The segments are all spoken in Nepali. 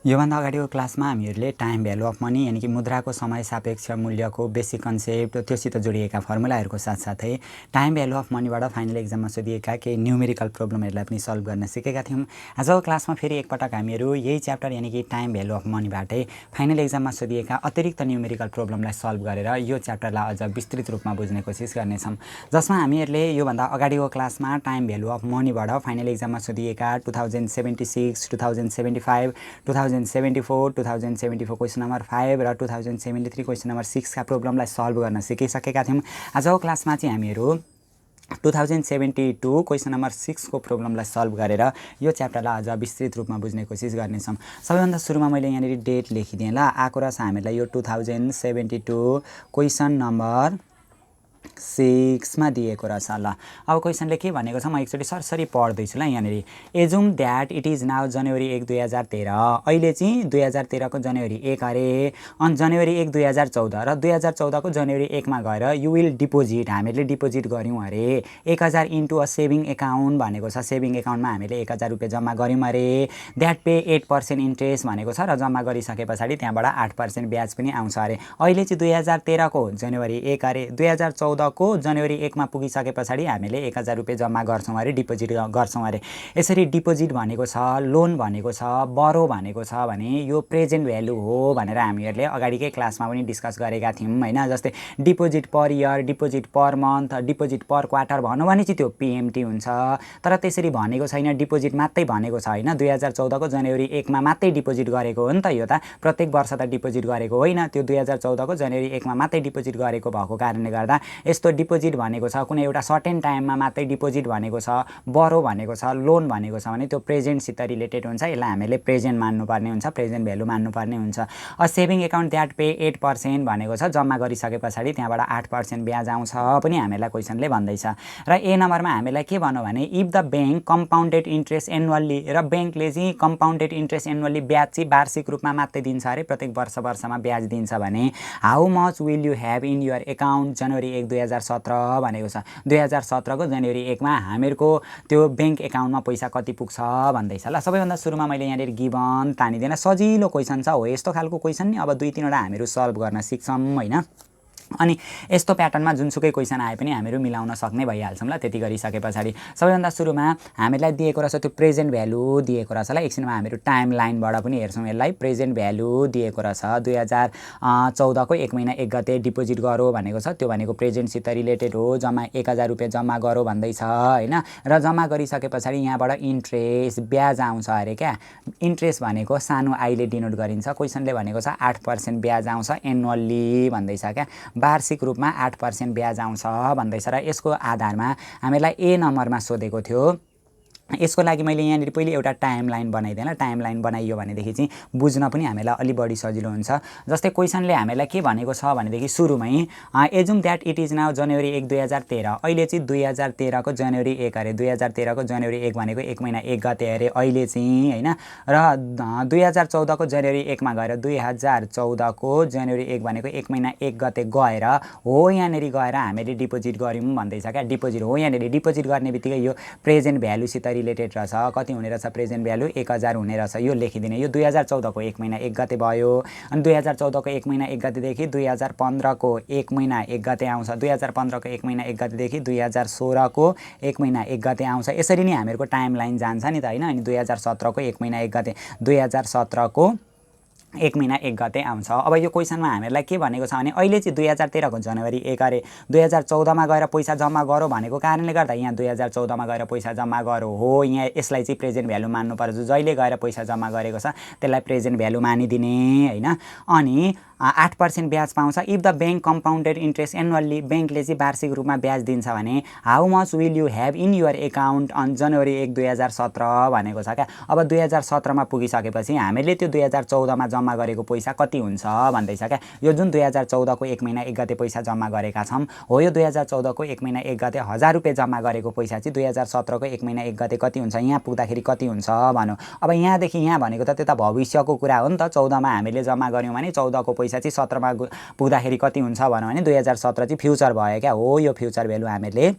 योभन्दा अगाडिको क्लासमा हामीहरूले टाइम भ्यालु अफ मनी यानि कि मुद्राको समय सापेक्ष मूल्यको बेसिक कन्सेप्ट त्योसित जोडिएका फर्मुलाहरूको साथसाथै टाइम भ्यालु अफ मनीबाट फाइनल एक्जाममा सोधिएका केही न्युमेरिकल प्रब्लमहरूलाई पनि सल्भ गर्न सिकेका थियौँ। आजको क्लासमा फेरि एकपटक हामीहरू यही च्याप्टर यानि कि टाइम भ्यालु अफ मनीबाटै फाइनल एक्जाममा सोधिएका अतिरिक्त न्युमेरिकल प्रब्लमलाई सल्भ गरेर यो च्याप्टरलाई अझ विस्तृत रूपमा बुझ्ने कोसिस गर्नेछौँ, जसमा हामीहरूले योभन्दा अगाडिको क्लासमा टाइम भ्यालु अफ मनीबाट फाइनल एक्जाममा सोधिएका 2076, 2075, 2074, 2074 क्वेसन नम्बर 5 र 2073 क्वेसन नम्बर 6 का प्रब्लमलाई सल्भ गर्न सिकिसकेका थियौँ। आजको क्लासमा चाहिँ हामीहरू 2072 क्वेसन नम्बर 6 को प्रब्लमलाई सल्भ गरेर यो च्याप्टरलाई अझ विस्तृत रूपमा बुझ्ने कोसिस गर्नेछौँ। सबैभन्दा सुरुमा मैले यहाँनिर डेट लेखिदिएँ ल, आएको रहेछ हामीलाई यो 2072 क्वेसन नम्बर 6 मा दिएको रहेछ ल। अब क्वेसनले के भनेको छ म एकचोटि सरसरी पढ्दैछु ल। यहाँनिर assume that it is now January 1, 2013। अहिले चाहिँ 2013 को जनवरी 1 अरे, अनि जनवरी 1, 2014 र 2014 को जनवरी 1 मा गएर यु विल डिपोजिट, हामीले डिपोजिट गऱ्यौँ अरे 1000 इन्टु अ सेभिङ एकाउन्ट भनेको छ। सेभिङ एकाउन्टमा हामीले 1000 रुपियाँ जम्मा गऱ्यौँ अरे। द्याट पे 8% इन्ट्रेस्ट भनेको छ र जम्मा गरिसके पछाडि त्यहाँबाट 8% ब्याज पनि आउँछ अरे। अहिले चाहिँ 2013 को जनवरी 1 अरे, 2014 को जनवरी 1 मा पुगिसके पछाडि हामीले 1000 रुपियाँ जम्मा गर्छौँ अरे, डिपोजिट गर्छौँ अरे। यसरी डिपोजिट भनेको छ, लोन भनेको छ, बरो भनेको छ भने यो प्रेजेन्ट भ्यालु हो भनेर हामीहरूले अगाडिकै क्लासमा पनि डिस्कस गरेका थियौँ हैन। जस्तै deposit per year, deposit per month, deposit per quarter भन्नु भने चाहिँ त्यो पिएमटी हुन्छ। तर त्यसरी भनेको छैन, डिपोजिट मात्रै भनेको छ हैन। 2014 को जनवरी 1 मा मात्रै डिपोजिट गरेको हो नि त, यो त प्रत्येक वर्ष त डिपोजिट गरेको होइन, त्यो 2014 को जनवरी 1 मा मात्रै डिपोजिट गरेको भएको कारणले गर्दा यस्तो डिपोजिट भनेको छ कुनै एउटा सर्टेन टाइममा मात्रै डिपोजिट भनेको छ, बरो भनेको छ, लोन भनेको छ भने त्यो प्रेजेन्टसित रिलेटेड हुन्छ। यसलाई हामीले प्रेजेन्ट मान्नुपर्ने हुन्छ, प्रेजेन्ट भ्यालु मान्नुपर्ने हुन्छ। A saving account that pay 8% भनेको छ, जम्मा गरिसके पछाडि त्यहाँबाट 8% ब्याज आउँछ पनि हामीलाई क्वेसनले भन्दैछ। र ए नम्बरमा हामीलाई के भन्नु भने if the bank compounded interest annually, र ब्याङ्कले चाहिँ कम्पाउन्डेड इन्ट्रेस्ट एनुअल्ली ब्याज चाहिँ वार्षिक रूपमा मात्रै दिन्छ अरे, प्रत्येक वर्षमा ब्याज दिन्छ भने how much will you have in your account January 1, 2017 भनेको छ। 2017 को जनवरी 1 मा हामीहरूको त्यो ब्याङ्क एकाउन्टमा पैसा कति पुग्छ भन्दैछ ल। सबैभन्दा सुरुमा मैले यहाँनिर गिभन तानिदिएन, सजिलो क्वेसन छ हो, यस्तो खालको क्वेसन नि अब 2-3वटा हामीहरू सल्भ गर्न सिक्छौँ हैन। अनि यस्तो प्याटर्नमा जुनसुकै क्वेसन आए पनि हामीहरू मिलाउन सक्ने भइहाल्छौँ ल। त्यति गरिसके पछाडि सबैभन्दा सुरुमा हामीलाई दिएको रहेछ त्यो प्रेजेन्ट भ्यालु दिएको रहेछ ल। एकछिनमा हामीहरू टाइम लाइनबाट पनि हेर्छौँ यसलाई। प्रेजेन्ट भ्यालु दिएको रहेछ 2014 को 1 महिना 1 गते डिपोजिट गरो भनेको छ, त्यो भनेको प्रेजेन्टसित रिलेटेड हो। जम्मा 1000 रुपियाँ जम्मा गरो भन्दैछ हैन। र जम्मा गरिसके पछाडि यहाँबाट इन्ट्रेस्ट ब्याज आउँछ अरे क्या। इन्ट्रेस्ट भनेको सानो आईले डिनोट गरिन्छ, क्वेसनले भनेको छ 8% ब्याज आउँछ एनुअल्ली भन्दैछ क्या, वार्षिक रूपमा 8% ब्याज आउँछ भन्दैछ। र यसको आधारमा हामीलाई ए नम्बरमा सोधेको थियो। यसको लागि मैले यहाँनिर पहिले एउटा टाइम लाइन बनाइदिएँ ल। टाइम लाइन बनाइयो भनेदेखि चाहिँ बुझ्न पनि हामीलाई अलि बढी सजिलो हुन्छ। जस्तै क्वेसनले हामीलाई के भनेको छ भनेदेखि सुरुमै assume that it is now January 1, 2013। अहिले चाहिँ 2013 को जनवरी 1 अरे, 2013 को जनवरी 1 भनेको 1 महिना 1 गते अरे अहिले चाहिँ हैन। र 2014 को जनवरी 1 मा गएर 2014 को जनवरी 1 भनेको 1 महिना 1 गते गएर हो, यहाँनिर गएर हामीले डिपोजिट गऱ्यौँ भन्दैछ क्या। डिपोजिट हो, यहाँनिर डिपोजिट गर्ने बित्तिकै यो प्रेजेन्ट भ्यालुसित रिलेटेड रहेछ। कति हुने रहेछ प्रेजेन्ट भ्यालु? 1000 हुने रहेछ, यो लेखिदिने। यो 2014 को 1 महिना 1 गते भयो। अनि 2014 को 1 महिना 1 गतेदेखि 2015 को 1 महिना 1 गते आउँछ। 2015 को 1 महिना 1 गतेदेखि 2016 को 1 महिना 1 गते आउँछ। यसरी नै हामीहरूको टाइम लाइन जान्छ नि त हैन। अनि 2017 को 1 महिना 1 गते, 2017 को 1 महिना 1 गते आउँछ। अब यो क्वेसनमा हामीलाई के भनेको छ भने अहिले चाहिँ 2013 को जनवरी 1 अरे, 2014 मा गएर पैसा जम्मा गरो भनेको कारणले गर्दा यहाँ 2014 मा गएर पैसा जम्मा गरो हो। यहाँ यसलाई चाहिँ प्रेजेन्ट भ्यालु मान्नुपर्छ। जहिले गएर पैसा जम्मा गरेको छ त्यसलाई प्रेजेन्ट भ्यालु मानिदिने हैन। अनि 8% ब्याज पाउँछ। If the bank compounded interest annually, ब्याङ्कले चाहिँ वार्षिक रूपमा ब्याज दिन्छ भने how much will you have in your account on January 1, 2017 भनेको छ क्या। अब 2017 मा पुगिसकेपछि हामीले त्यो 2014 मा जम्मा गरेको पैसा कति हुन्छ भन्दैछ क्या। यो जुन 2014 को 1 महिना 1 गते पैसा जम्मा गरेका छौँ हो, यो 2014 को 1 महिना 1 गते 1000 रुपियाँ जम्मा गरेको पैसा चाहिँ 2017 को 1 महिना 1 गते कति हुन्छ, यहाँ पुग्दाखेरि कति हुन्छ भनौँ। अब यहाँदेखि यहाँ भनेको त त्यो त भविष्यको कुरा हो नि त। 14 मा हामीले जम्मा गऱ्यौँ भने 14 को पैसा चाहिँ 17 मा पुग्दाखेरि कति हुन्छ भन्यो भने 2017 चाहिँ फ्युचर भयो क्या हो। यो फ्युचर भ्यालु हामीले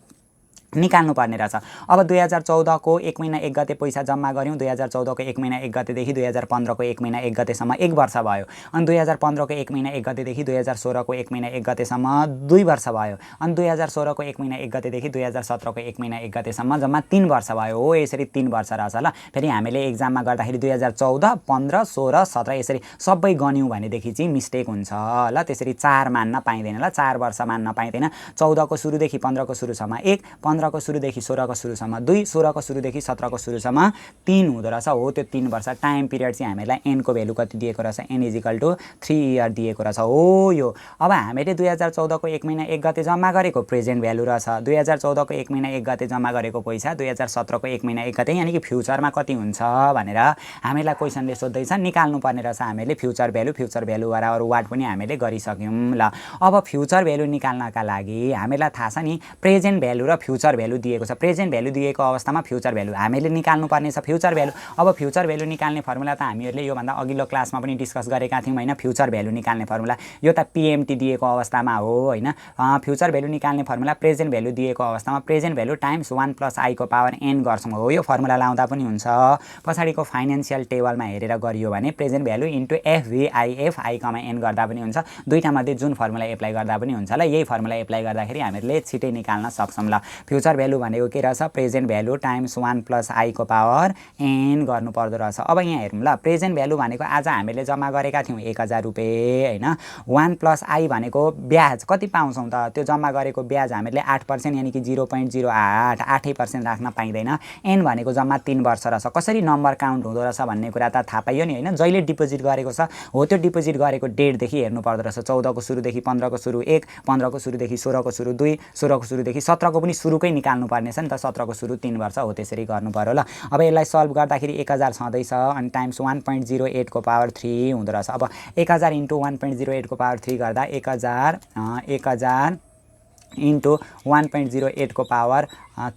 निकाल्नु पर्ने रहेछ। अब 2014 को 1 महिना 1 गते पैसा जम्मा गऱ्यौँ। 2014 को 1 महिना 1 गतेदेखि 2015 को 1 महिना 1 गतेसम्म 1 वर्ष भयो। अनि 2015 को 1 महिना 1 गतेदेखि 2016 को 1 महिना 1 गतेसम्म 2 वर्ष भयो। अनि 2016 को 1 महिना 1 गतेदेखि 2017 को 1 महिना 1 गतेसम्म जम्मा 3 वर्ष भयो। हो यसरी 3 वर्ष रहेछ ल। फेरि हामीले एक्जाममा गर्दाखेरि 2014, 15, 16, 17 यसरी सबै गन्यौँ भनेदेखि चाहिँ मिस्टेक हुन्छ ल। त्यसरी 4 मान्न पाइँदैन ल, 4 वर्ष मान्न पाइँदैन। 14 को सुरुदेखि 15 को सुरुसम्म 1, 15 को सुरुदेखि 16 को सुरुसम्म 2, 16 को सुरुदेखि 17 को सुरुसम्म 3 हुँदो रहेछ। हो त्यो 3 वर्ष टाइम पिरियड चाहिँ हामीलाई n को भ्यालु कति दिएको रहेछ, n = 3 इयर दिएको रहेछ। हो यो अब हामीले 2014 को 1 महिना 1 गते जम्मा गरेको प्रेजेन्ट भ्यालु रहेछ। 2014 को 1 महिना 1 गते जम्मा गरेको पैसा 2017 को 1 महिना 1 गते यानि कि फ्युचरमा कति हुन्छ भनेर हामीलाई क्वेसनले सोध्दैछ। निकाल्नु पर्ने रहेछ हामीले फ्युचर भ्यालु बराबर वाट पनि हामीले गरिसक्यौँ ल। अब फ्युचर भ्यालु निकाल्नका लागि हामीलाई थाहा छ नि प्रेजेन्ट भ्यालु र फ्युचर भ्यालु दिएको छ। प्रेजेन्ट भ्यालु दिएको अवस्थामा फ्युचर भ्यालु हामीले निकाल्नु पर्ने छ फ्युचर भ्यालु। अब फ्युचर भ्यालु निकाल्ने फर्मुला त हामीहरूले योभन्दा अघिल्लो क्लासमा पनि डिस्कस गरेका थियौँ हैन। फ्युचर भ्यालु निकाल्ने फर्मुला यो त PMT दिएको अवस्थामा हो हैन। फ्युचर भ्यालु निकाल्ने फर्मुला प्रेजेन्ट भ्यालु दिएको अवस्थामा प्रेजेन्ट भ्यालु टाइम्स 1 + i को पावर n गर्छौँ। हो यो फर्मुला लाउँदा पनि हुन्छ। पछाडिको फाइनान्शियल टेबलमा हेरेर गरियो भने present value into FVIF i, n गर्दा पनि हुन्छ। दुईटा मध्ये जुन फर्मुला एप्लाई गर्दा पनि हुन्छ ल। यही फर्मुला एप्लाई गर्दाखेरि हामीले छिटै निकाल्न सक्छौँ ल। फ्युचर भ्यालु भनेको के रहेछ, प्रेजेन्ट भ्यालु टाइम्स 1 + i को पावर n गर्नु पर्दो रहेछ। अब यहाँ हेरौँ ल, प्रेजेन्ट भ्यालु भनेको आज हामीले जम्मा गरेका थियौँ 1000 रुपैयाँ हैन। 1 + i भनेको ब्याज कति पाउँछौँ त, त्यो जम्मा गरेको ब्याज हामीले 8% यानि कि 0.08 8% राख्न पाइँदैन। n भनेको जम्मा 3 वर्ष रहेछ। कसरी नम्बर काउन्ट हुँदो रहेछ भन्ने कुरा त थाहा पाइयो नि हैन। जहिले डिपोजिट गरेको छ हो त्यो डिपोजिट गरेको डेटदेखि हेर्नु पर्दो रहेछ। 14 को सुरुदेखि 15 को सुरु 1, 15 को सुरुदेखि 16 को सुरु 2, 16 को सुरुदेखि 17 को पनि सुरुकै निकाल्नु पर्ने छ नि त। 17 को सुरु 3 वर्ष हो, त्यसरी गर्नु पर्यो ल। अब यसलाई सल्भ गर्दाखेरि 1000 छँदैछ अनि टाइम्स 1.08 को पावर 3 हुँदो रहेछ। अब 1000 * 1.08 को पावर 3 गर्दा 1000 * 1.08 को पावर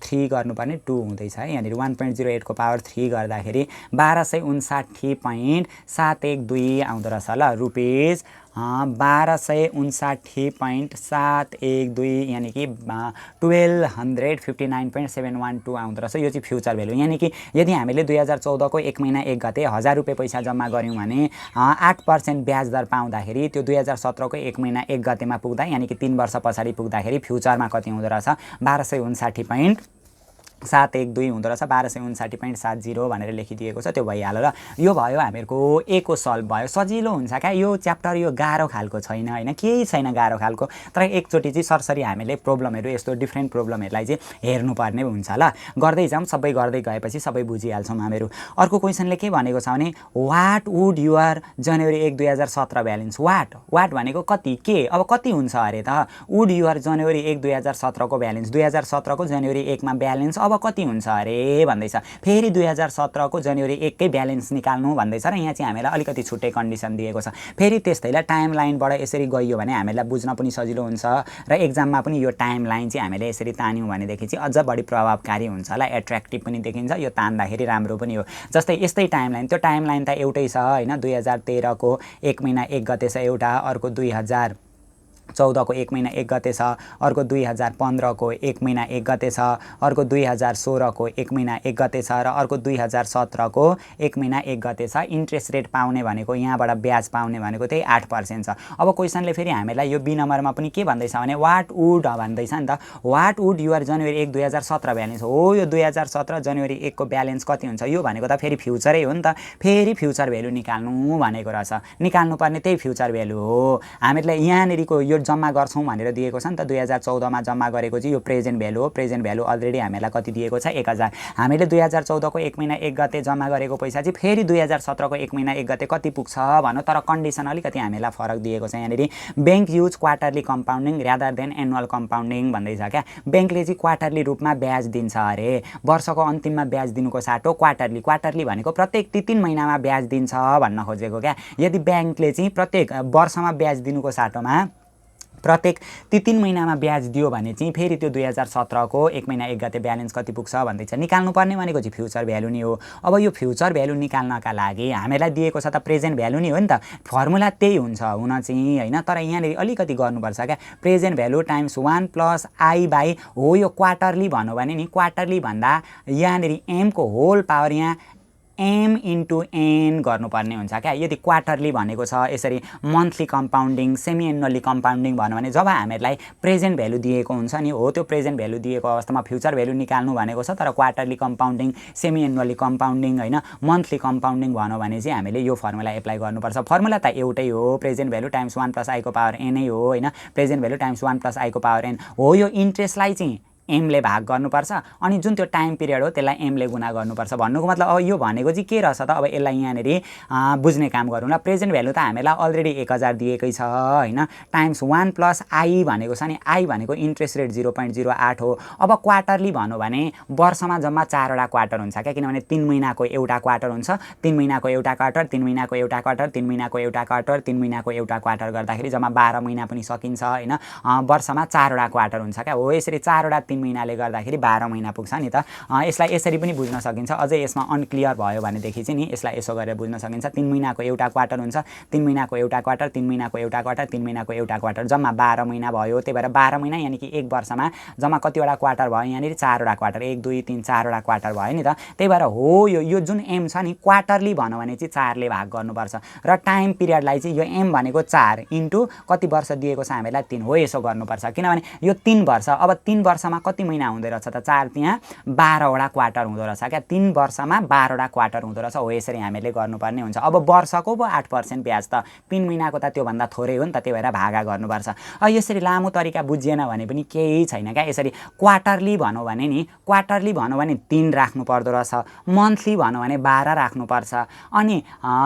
3 गर्नुपर्ने 2 हुँदैछ है। यहाँनिर 1.08 को पावर 3 गर्दाखेरि 1259.712 आउँदो रहेछ ल। रुपिस 1259.712 यानि कि 1259.712 आउँदो रहेछ। यो चाहिँ फ्युचर भ्यालु। यानि कि यदि हामीले 2014 को 1 महिना 1 गते 1000 रुपैयाँ पैसा जम्मा गऱ्यौँ भने 8% ब्याज दर पाउँदाखेरि त्यो 2017 को 1 महिना 1 गतेमा पुग्दा यानि कि 3 वर्ष पछाडि पुग्दाखेरि फ्युचरमा कति हुँदो रहेछ 1259.712 हुँदो रहेछ। 1259.70 भनेर लेखिदिएको छ, त्यो भइहाल्यो र। यो भयो हामीहरूको ए को सल्भ भयो। सजिलो हुन्छ क्या यो च्याप्टर, यो गाह्रो खालको छैन हैन, केही छैन गाह्रो खालको। तर एकचोटि चाहिँ सरसरी हामीले प्रब्लमहरू यस्तो डिफ्रेन्ट प्रब्लमहरूलाई चाहिँ हेर्नुपर्ने हुन्छ ल। गर्दै जाउँ, सबै गर्दै गएपछि सबै बुझिहाल्छौँ हामीहरू। अर्को क्वेसनले के भनेको छ भने what would your January 1 2017 balance. What भनेको कति, के, अब कति हुन्छ अरे त। वुड युअर जनवरी 1 2017 को ब्यालेन्स, 2017 को जनवरी 1 मा ब्यालेन्स अब कति हुन्छ अरे भन्दैछ। फेरि 2017 को जनवरी 1 कै ब्यालेन्स निकाल्नु भन्दैछ र यहाँ चाहिँ हामीलाई अलिकति छुट्टै कन्डिसन दिएको छ। फेरि त्यस्तैलाई टाइम लाइनबाट यसरी गइयो भने हामीलाई बुझ्न पनि सजिलो हुन्छ र एक्जाममा पनि यो टाइम लाइन चाहिँ हामीले यसरी तान्यौँ भनेदेखि चाहिँ अझ बढी प्रभावकारी हुन्छ ल। एट्र्याक्टिभ पनि देखिन्छ, यो तान्दाखेरि राम्रो पनि हो। जस्तै यस्तै टाइम लाइन, त्यो टाइम लाइन त एउटै छ हैन। 2013 को 1 महिना 1 गते छ एउटा, अर्को 2014 को 1 महिना 1 गते छ, अर्को 2015 को 1 महिना 1 गते छ, अर्को 2016 को 1 महिना 1 गते छ र अर्को 2017 को 1 महिना 1 गते छ। इन्ट्रेस्ट रेट पाउने भनेको यहाँबाट ब्याज पाउने भनेको त्यही 8% छ। अब क्वेसनले फेरि हामीलाई यो बी नम्बरमा पनि के भन्दैछ भने वाट वुड भन्दैछ नि त। What would your January 1 2017 balance. हो यो 2017 जनवरी 1 को ब्यालेन्स कति हुन्छ, यो भनेको त फेरि फ्युचरै हो नि त। फेरि फ्युचर भ्यालु निकाल्नु भनेको रहेछ। निकाल्नु पर्ने त्यही फ्युचर भ्यालु हो। हामीलाई यहाँनिरको यो जम्मा गर्छौँ भनेर दिएको छ नि त। 2014 मा जम्मा गरेको चाहिँ यो प्रेजेन्ट भ्यालु हो। प्रेजेन्ट भ्यालु अलरेडी हामीलाई कति दिएको छ 1000। हामीले 2014 को 1 महिना 1 गते जम्मा गरेको पैसा चाहिँ फेरि 2017 को 1 महिना 1 गते कति पुग्छ भन्नु, तर कन्डिसन अलिकति हामीलाई फरक दिएको छ यहाँनिर। Bank use quarterly compounding rather than annual compounding भन्दैछ क्या। बैंकले चाहिँ क्वार्टरली रूपमा ब्याज दिन्छ अरे, वर्षको अन्तिममा ब्याज दिनुको साटो क्वार्टरली भनेको प्रत्येक 3 महिनामा ब्याज दिन्छ भन्न खोजेको क्या। यदि बैंकले चाहिँ प्रत्येक वर्षमा ब्याज दिनुको साटोमा प्रत्येक ती 3 महिनामा ब्याज दियो भने चाहिँ फेरि त्यो 2017 को 1 महिना 1 गते ब्यालेन्स कति पुग्छ भन्दै छ निकाल्नुपर्ने भनेको चाहिँ फ्युचर भ्यालु नै हो। अब यो फ्युचर भ्यालु निकाल्नका लागि हामीलाई दिएको छ त प्रेजेन्ट भ्यालु नै हो नि त, फर्मुला त्यही हुन्छ हुन चाहिँ हैन। तर यहाँनिर अलिकति गर्नुपर्छ क्या, present value times 1 plus I by हो यो क्वार्टरली भन्नु भने नि क्वार्टरली भन्दा यहाँनिर एम को होल पावर यहाँ एम इन्टु एन गर्नुपर्ने हुन्छ क्या। यदि क्वार्टरली भनेको छ यसरी monthly compounding semi annually compounding भन्यो भने जब हामीहरूलाई प्रेजेन्ट भ्यालु दिएको हुन्छ नि हो त्यो प्रेजेन्ट भ्यालु दिएको अवस्थामा फ्युचर भ्यालु निकाल्नु भनेको छ। तर quarterly compounding semi annually compounding हैन मन्थली कम्पाउन्डिङ भन्यो भने चाहिँ हामीले यो फर्मुला एप्लाई गर्नुपर्छ। फर्मुला त एउटै हो, present value times 1 plus I को पावर एन नै हो हैन। Present value times 1 plus I को पावर एन हो। यो इन्ट्रेस्टलाई चाहिँ एमले भाग गर्नुपर्छ अनि जुन त्यो टाइम पिरियड हो त्यसलाई एमले गुणा गर्नुपर्छ भन्नुको मतलब अब यो भनेको चाहिँ के रहेछ त। अब यसलाई यहाँनिर बुझ्ने काम गरौँ ल। प्रेजेन्ट भ्यालु त हामीलाई अलरेडी 1000 दिएकै छ हैन, टाइम्स 1 प्लस आई भनेको छ नि, आई भनेको इन्ट्रेस्ट रेट 0.08 हो। अब क्वार्टरली भन्नु भने वर्षमा जम्मा 4 वटा क्वार्टर हुन्छ क्या, किनभने 3 महिनाको एउटा क्वार्टर हुन्छ, 3 महिनाको एउटा क्वार्टर, 3 महिनाको एउटा क्वार्टर, 3 महिनाको एउटा क्वार्टर, 3 महिनाको एउटा क्वार्टर गर्दाखेरि जम्मा 12 महिना पनि सकिन्छ हैन। वर्षमा 4 वटा क्वार्टर हुन्छ क्या हो। यसरी 4 वटा 3 महिनाले गर्दाखेरि 12 महिना पुग्छ नि त। यसलाई यसरी पनि बुझ्न सकिन्छ। अझै यसमा अनक्लियर भयो भनेदेखि चाहिँ नि यसलाई यसो गरेर बुझ्न सकिन्छ। 3 महिनाको एउटा क्वार्टर हुन्छ, 3 महिनाको एउटा क्वार्टर, 3 महिनाको एउटा क्वार्टर, 3 महिनाको एउटा क्वार्टर, जम्मा 12 महिना भयो। त्यही भएर 12 महिना यानि कि एक वर्षमा जम्मा कतिवटा क्वार्टर भयो यहाँनिर 4 वटा क्वार्टर, 1 2 3 4 वटा क्वार्टर भयो नि त। त्यही भएर हो यो जुन एम छ नि क्वार्टरली भन्यो भने चाहिँ 4 ले भाग गर्नुपर्छ र टाइम पिरियडलाई चाहिँ यो एम भनेको 4 इन्टु कति वर्ष दिएको छ हामीलाई 3 हो यसो गर्नुपर्छ। किनभने यो 3 वर्ष, अब 3 वर्षमा कति महिना हुँदो रहेछ त 4 त्यहाँ 12 वटा क्वार्टर हुँदो रहेछ क्या। 3 वर्षमा 12 वटा क्वार्टर हुँदो रहेछ हो। यसरी हामीले गर्नुपर्ने हुन्छ। अब वर्षको पो 8% ब्याज त 3 महिनाको त त्योभन्दा थोरै हो नि त, त्यही भएर भागा गर्नुपर्छ। यसरी लामो तरिका बुझिएन भने पनि केही छैन क्या। यसरी क्वार्टरली भनौँ भने नि क्वार्टरली भनौँ भने 3 राख्नु पर्दो रहेछ, मन्थली भनौँ भने 12 राख्नुपर्छ अनि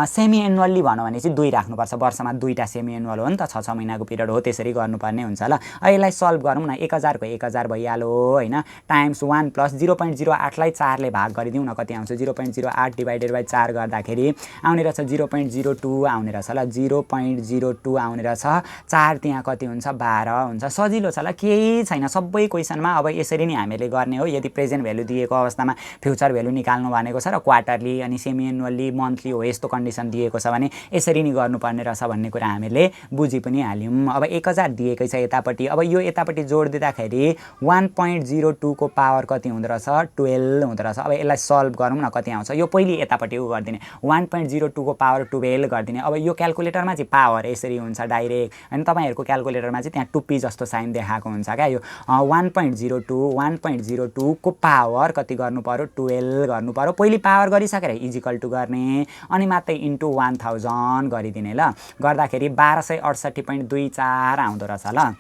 सेमी एनुअल्ली भनौँ भने चाहिँ 2 राख्नुपर्छ। वर्षमा 2टा सेमी एनुअल हो नि त, 6 महिनाको पिरियड हो। त्यसरी गर्नुपर्ने हुन्छ ल। यसलाई सल्भ गरौँ न। 1000 को 1000 भइहाल्यो हैन, टाइम्स 1 प्लस 0.08 लाई 4 ले भाग गरिदिउँ न कति आउँछ। 0.08 डिभाइडेड बाई 4 गर्दाखेरि आउने रहेछ 0.02 आउने रहेछ ल। 0.02 आउने रहेछ। 4 त्यहाँ कति हुन्छ 12 हुन्छ। सजिलो छ ल, केही छैन। सबै क्वेसनमा अब यसरी नै हामीले गर्ने हो। यदि प्रेजेन्ट भ्यालु दिएको अवस्थामा फ्युचर भ्यालु निकाल्नु भनेको छ र क्वार्टरली अनि सेमी एनुअल्ली मन्थली हो यस्तो कन्डिसन दिएको छ भने यसरी नै गर्नुपर्ने रहेछ भन्ने कुरा हामीले बुझि पनि हाल्यौँ। अब 1000 दिएकै छ यतापट्टि। अब यो यतापट्टि जोड दिँदाखेरि 1.02 को पावर कति हुँदो रहेछ 12 हुँदो रहेछ। अब यसलाई सल्भ गरौँ न कति आउँछ। यो पहिले यतापट्टि उ गरिदिने 1.02 को पावर 12 गरिदिने। अब यो क्यालकुलेटरमा चाहिँ पावर यसरी हुन्छ डाइरेक्ट हैन। तपाईँहरूको क्यालकुलेटरमा चाहिँ त्यहाँ टुप्पी जस्तो साइन देखाएको हुन्छ क्या। यो 1.02 को पावर कति गर्नु पर्यो 12 गर्नु पर्यो। पहिले पावर गरिसकेर इजिकल टु गर्ने अनि मात्रै इन्टु 1000 गरिदिने ल। गर्दाखेरि 1268.24 आउँदो रहेछ ल,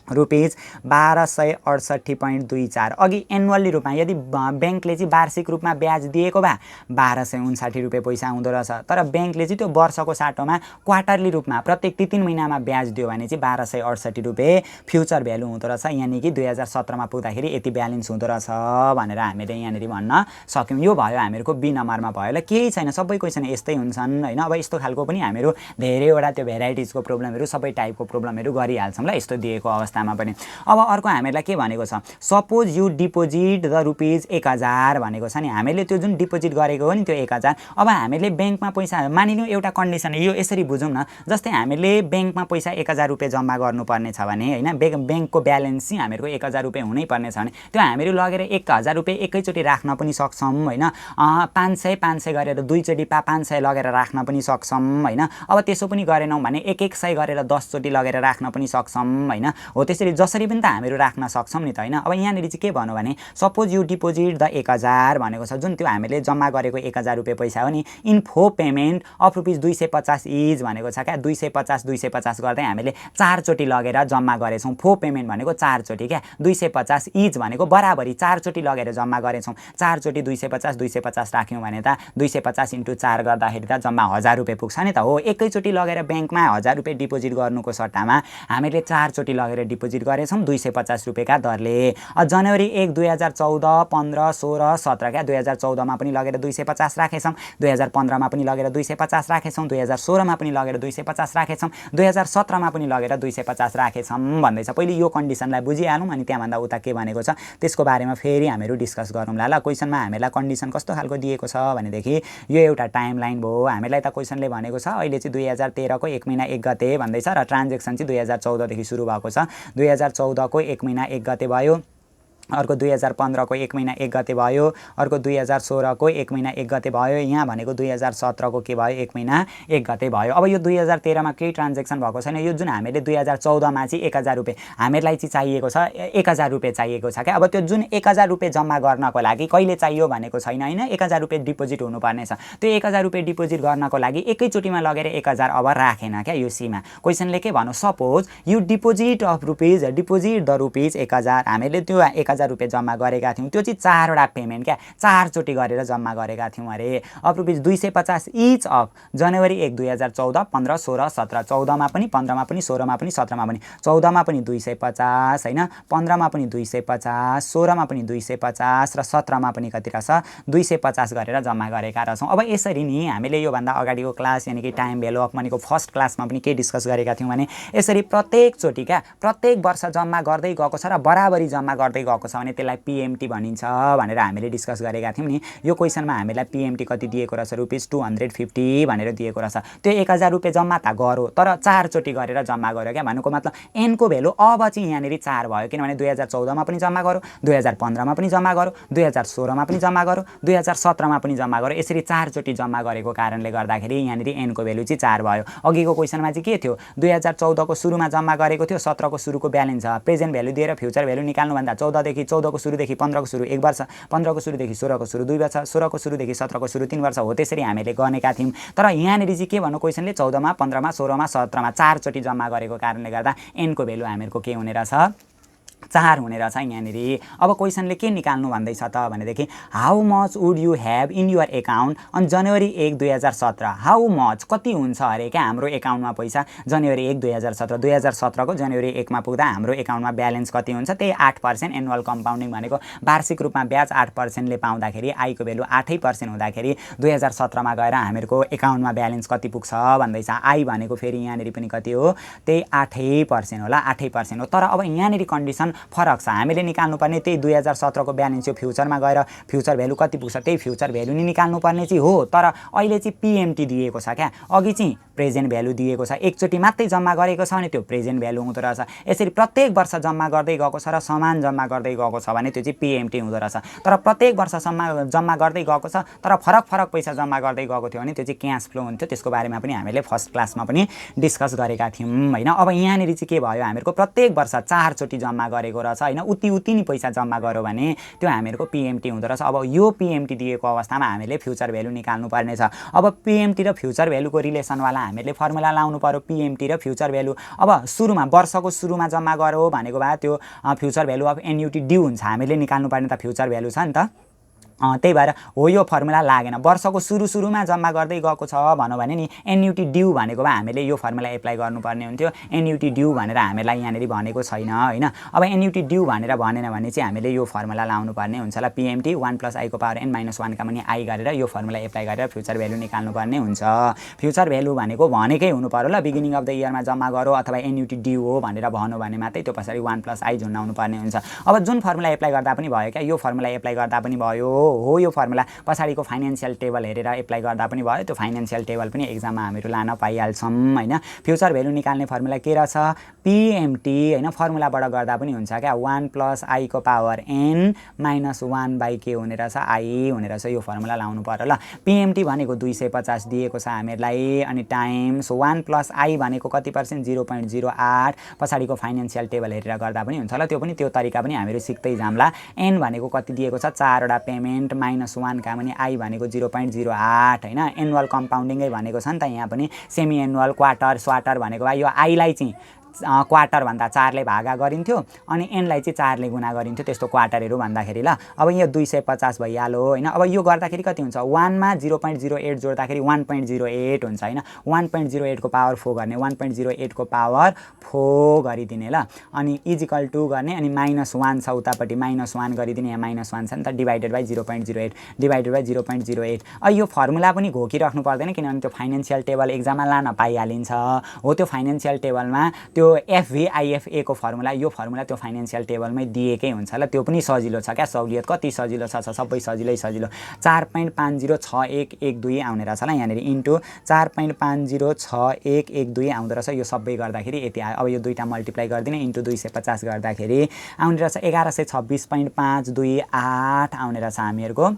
रुपिज 1268.24। अघि एनुअल्ली रूपमा यदि ब्याङ्कले चाहिँ वार्षिक रूपमा ब्याज दिएको भए 1259 रुपियाँ पैसा आउँदो रहेछ। तर ब्याङ्कले चाहिँ त्यो वर्षको साटोमा क्वार्टरली रूपमा प्रत्येक 3 महिनामा ब्याज दियो भने चाहिँ 1268 रुपियाँ फ्युचर भ्यालु हुँदो रहेछ। यानि कि 2017 मा पुग्दाखेरि यति ब्यालेन्स हुँदो रहेछ भनेर हामीले यहाँनिर भन्न सक्यौँ। यो भयो हामीहरूको बी नम्बरमा भयो ल। केही छैन, सबै क्वेसन यस्तै हुन्छन् हैन। अब यस्तो खालको पनि हामीहरू धेरैवटा त्यो भेराइटिजको प्रब्लमहरू सबै टाइपको प्रब्लमहरू गरिहाल्छौँ ल यस्तो दिएको अवस्था पनि। अब अर्को हामीलाई के भनेको छ, suppose you deposit the rupees 1000 भनेको छ नि। हामीले त्यो जुन डिपोजिट गरेको हो नि त्यो 1000, अब हामीले ब्याङ्कमा पैसा मानिलिउँ एउटा कन्डिसन यो यसरी बुझौँ न। जस्तै हामीले ब्याङ्कमा पैसा 1000 रुपियाँ जम्मा गर्नुपर्ने छ भने हैन, ब्याङ्कको ब्यालेन्स चाहिँ हामीहरूको 1000 रुपियाँ हुनै पर्ने छ भने त्यो हामीहरू लगेर 1000 रुपियाँ एकैचोटि राख्न पनि सक्छौँ हैन। 500 गरेर दुईचोटि 500 लगेर राख्न पनि सक्छौँ हैन। अब त्यसो पनि गरेनौँ भने 100 गरेर 10 चोटि लगेर राख्न पनि सक्छौँ हैन। हो त्यसरी जसरी पनि त हामीहरू राख्न सक्छौँ नि त हैन। अब यहाँनिर चाहिँ के भन्नु भने सपोज यु डिपोजिट द 1000 भनेको छ, जुन त्यो हामीले जम्मा गरेको 1000 रुपियाँ पैसा हो नि, इन फो पेमेन्ट अफ रुपिज 250 इज भनेको छ क्या। 250 गर्दै हामीले 4 चोटि लगेर जम्मा गरेछौँ। फो पेमेन्ट भनेको 4 चोटि क्या। 250 इज भनेको बराबरी 4 चोटि लगेर जम्मा गरेछौँ। 4 चोटि 250 राख्यौँ भने त 250 × 4 गर्दाखेरि त जम्मा 1000 रुपियाँ पुग्छ नि त हो। एकैचोटि लगेर ब्याङ्कमा 1000 रुपियाँ डिपोजिट गर्नुको सट्टामा हामीले 4 चोटि लगेर डिपोजिट गरेछौँ 250 रुपियाँका दरले। जनवरी 1 2014 15 16 17 क्या 2014 मा पनि लगेर 250 राखेछौँ, 2015 मा पनि लगेर 250 राखेछौँ, 2016 मा पनि लगेर 250 राखेछौँ, 2017 मा पनि लगेर 250 राखेछौँ भन्दैछ। पहिले यो कन्डिसनलाई बुझिहालौँ अनि त्यहाँभन्दा उता के भनेको छ त्यसको बारेमा फेरि हामीहरू डिस्कस गरौँला। ल क्वेसनमा हामीलाई कन्डिसन कस्तो खालको दिएको छ भनेदेखि यो एउटा टाइमलाइन भयो। हामीलाई त क्वेसनले भनेको छ अहिले चाहिँ 2013 को 1 महिना 1 गते भन्दैछ र ट्रान्जेक्सन चाहिँ 2014 देखि सुरु भएको छ। 2014 को 1 महिना 1 गते भयो, अर्को 2015 को 1 महिना 1 गते भयो, अर्को 2016 को 1 महिना 1 गते भयो, यहाँ भनेको 2017 को के भयो 1 महिना 1 गते भयो। अब यो 2013 मा केही ट्रान्जेक्सन भएको छैन। यो जुन हामीले 2014 मा चाहिँ 1000 रुपियाँ हामीलाई चाहिँ चाहिएको छ, 1000 रुपियाँ चाहिएको छ क्या। अब त्यो जुन 1000 रुपियाँ जम्मा गर्नको लागि कहिले चाहियो भनेको छैन हैन, 1000 रुपियाँ डिपोजिट हुनुपर्ने छ। त्यो 1000 रुपियाँ डिपोजिट गर्नको लागि एकैचोटीमा लगेर 1000 अब राखेन क्या यो सीमा। क्वेसनले के भन्नु, suppose you deposit the rupees 1000 हामीले त्यो 1000 रुपियाँ जम्मा गरेका थियौँ, त्यो चाहिँ 4 वटा पेमेन्ट क्या 4 चोटि गरेर जम्मा गरेका थियौँ अरे। अब रुपिज 250 इच अफ जनवरी 1 2014 15 16 17 14 मा पनि 15 मा पनि 16 मा पनि 17 मा पनि 14 मा पनि 250 हैन, 15 मा पनि 250, 16 मा पनि 250 र 17 मा पनि कति रहेछ 250 गरेर जम्मा गरेका रहेछौँ। अब यसरी नि हामीले यो भन्दा अगाडिको क्लास यानि कि टाइम भ्यालु अफ मनीको फर्स्ट क्लासमा पनि के डिस्कस गरेका थियौँ भने यसरी प्रत्येक चोटि क्या प्रत्येक वर्ष जम्मा गर्दै गएको छ र बराबरी जम्मा गर्दै गएको छ भने त्यसलाई पीएमटी भनिन्छ भनेर हामीले डिस्कस गरेका थियौँ नि। यो क्वेसनमा हामीलाई पीएमटी कति दिएको रहेछ रुपिस 250 भनेर दिएको रहेछ। त्यो 1000 रुपियाँ जम्मा त गरो तर 4 चोटि गरेर जम्मा गर्यो क्या। भन्नुको मतलब एन को भ्यालु अब चाहिँ यहाँनिर 4 भयो किनभने 2014 मा पनि जम्मा गरो, 2015 मा पनि जम्मा गरो, 2016 मा पनि जम्मा गरो, 2017 मा पनि जम्मा गरो। यसरी 4 चोटि जम्मा गरेको कारणले गर्दाखेरि यहाँनिर एन को भ्यालु चाहिँ 4 भयो। अघिको क्वेसनमा चाहिँ के थियो 2014 को सुरुमा जम्मा गरेको थियो, 17 को सुरुको ब्यालेन्स छ, प्रेजेन्ट भ्यालु दिएर फ्युचर भ्यालु निकाल्नु भन्दा 14 को सुरुदेखि 15 को सुरु 1 वर्ष, 15 को सुरुदेखि 16 को सुरु 2 वर्ष, 16 को सुरुदेखि 17 को सुरु 3 वर्ष हो। त्यसरी हामीले गनेका थियौँ। तर यहाँनिर चाहिँ के भन्नु क्वेसनले 14 मा 15 मा 16 मा 17 मा 4 चोटि जम्मा गरेको कारणले गर्दा एन को भ्यालु हामीहरूको के हुने रहेछ 4 हुने रहेछ यहाँनिर। अब क्वेसनले के निकाल्नु भन्दैछ त भनेदेखि how much would you have in your account on January 1 2017। How much कति हुन्छ अरे क्या हाम्रो एकाउन्टमा पैसा जनवरी 1 2017 2017 को जनवरी 1 मा पुग्दा हाम्रो एकाउन्टमा ब्यालेन्स कति हुन्छ त्यही 8% एनुअल कम्पाउन्डिङ भनेको वार्षिक रूपमा ब्याज 8% ले पाउँदाखेरि आई को भ्यालु 8% हुँदाखेरि 2017 मा गएर हामीहरूको एकाउन्टमा ब्यालेन्स कति पुग्छ भन्दैछ। आई भनेको फेरि यहाँनिर पनि कति हो त्यही 8% होला 8% हो। तर अब यहाँनिर कन्डिसन फरक छ। हामीले निकाल्नुपर्ने त्यही 2017 को ब्यालेन्स यो फ्युचरमा गएर फ्युचर भ्यालु कति पुग्छ त्यही फ्युचर भ्यालु नि निकाल्नुपर्ने चाहिँ हो। तर अहिले चाहिँ पीएमटी दिएको छ क्या, अघि चाहिँ प्रेजेन्ट भ्यालु दिएको छ। एकचोटि मात्रै जम्मा गरेको छ भने त्यो प्रेजेन्ट भ्यालु हुँदो रहेछ। यसरी प्रत्येक वर्ष जम्मा गर्दै गएको छ र समान जम्मा गर्दै गएको छ भने त्यो चाहिँ पीएमटी हुँदो रहेछ। तर प्रत्येक वर्ष जम्मा गर्दै गएको छ तर फरक पैसा जम्मा गर्दै गएको थियो भने त्यो चाहिँ क्यास फ्लो हुन्थ्यो। त्यसको बारेमा पनि हामीले फर्स्ट क्लासमा पनि डिस्कस गरेका थियौँ हैन। अब यहाँनिर चाहिँ के भयो हामीहरूको प्रत्येक वर्ष 4 चोटि जम्मा गरेको रहेछ हैन। उति नि पैसा जम्मा गर्यो भने त्यो हामीहरूको पीएमटी हुँदो रहेछ। अब यो पीएमटी दिएको अवस्थामा हामीले फ्युचर भ्यालु निकाल्नु पर्ने छ। अब पीएमटी र फ्युचर भ्यालुको रिलेसनवाला हामीले फर्मुला लाउनु पर्यो पीएमटी र फ्युचर भ्यालु। अब सुरुमा वर्षको सुरुमा जम्मा गर्यो भनेको भए त्यो future value of annuity due हुन्छ। हामीले निकाल्नु पर्ने त फ्युचर भ्यालु छ नि त। त्यही भएर हो यो फर्मुला लागेन। वर्षको सुरुमा जम्मा गर्दै गएको छ भनौँ भने नि एन्युटी ड्यू भनेको भए हामीले यो फर्मुला एप्लाई गर्नुपर्ने हुन्थ्यो। एन्युटी ड्यू भनेर हामीलाई यहाँनिर भनेको छैन हैन। अब एन्युटी ड्यू भनेर भनेन भने चाहिँ हामीले यो फर्मुला लाउनु पर्ने हुन्छ ल पीएमटी 1 + i को पावर n - 1 का मुनि i गरेर यो फर्मुला एप्लाई गरेर फ्युचर भ्यालु निकाल्नु पर्ने हुन्छ। फ्युचर भ्यालु भनेको भनेकै हुनु पर्यो ल बिगिनिङ अफ द इयरमा जम्मा गरो अथवा एन्युटी ड्यू हो भनेर भन्नु भने मात्रै त्यो पछाडि 1 + i झुन्डाउनु पर्ने हुन्छ। अब जुन फर्मुला एप्लाई गर्दा पनि भयो क्या यो फर्मुला एप्लाई गर्दा पनि भयो हो। यो फर्मुला पछाडिको फाइनान्शियल टेबल हेरेर एप्लाई गर्दा पनि भयो। त्यो फाइनान्शियल टेबल पनि एक्जाममा हामीहरू लान पाइहाल्छौँ हैन। फ्युचर भ्यालु निकाल्ने फर्मुला के रहेछ पीएमटी हैन। फर्मुलाबाट गर्दा पनि हुन्छ क्या 1 + i को पावर n - 1 के हुने रहेछ i हुने रहेछ। यो फर्मुला लाउनु पर्यो ल। पीएमटी भनेको 250 दिएको छ हामीलाई अनि टाइम्स 1 + i भनेको कति पर्सेन्ट 0.08 पछाडिको फाइनान्शियल टेबल हेरेर गर्दा पनि हुन्छ ल। त्यो पनि त्यो तरिका पनि हामीहरू सिक्दै जाम्ला। n भनेको कति दिएको छ 4 वटा पेमेन्ट -1 का मुनि i भनेको 0.08 हैन। एनुअल कम्पाउन्डिङै भनेको छ नि त यहाँ पनि सेमी एनुअल क्वार्टर स्वार्टर भनेको भए यो i लाई चाहिँ क्वार्टरभन्दा 4ले भागा गरिन्थ्यो अनि एनलाई चाहिँ 4ले गुणा गरिन्थ्यो त्यस्तो क्वार्टरहरू भन्दाखेरि। ल अब यो 250 भइहाल्यो होइन। अब यो गर्दाखेरि कति हुन्छ 1 मा 0.08 जोड्दाखेरि 1.08 हुन्छ होइन। 1.08 को पावर 4 गर्ने 1.08 को पावर 4 गरिदिने ल अनि इजिकल टु गर्ने अनि -1 छ उतापट्टि -1 गरिदिने यहाँ -1 छ नि त डिभाइडेड बाइ 0.08 डिभाइडेड बाइ 0.08। यो फर्मुला पनि घोकिराख्नु पर्दैन किनभने त्यो फाइनेन्सियल टेबल एक्जाममा लान पाइहालिन्छ हो। त्यो फाइनेन्सियल टेबलमा त्यो FVIFA को फर्मुला यो फर्मुला त्यो फाइनेन्सियल टेबलमै दिएकै हुन्छ ल। त्यो पनि सजिलो छ क्या सहुलियत कति सजिलो छ सबै सजिलै सजिलो 4.506112 आउने रहेछ ल यहाँनिर इन्टु 4.506112 आउँदो रहेछ। यो सबै गर्दाखेरि यति आयो। अब यो दुईटा मल्टिप्लाई गरिदिने इन्टु 250 गर्दाखेरि आउने रहेछ 1126.528 आउने रहेछ हामीहरूको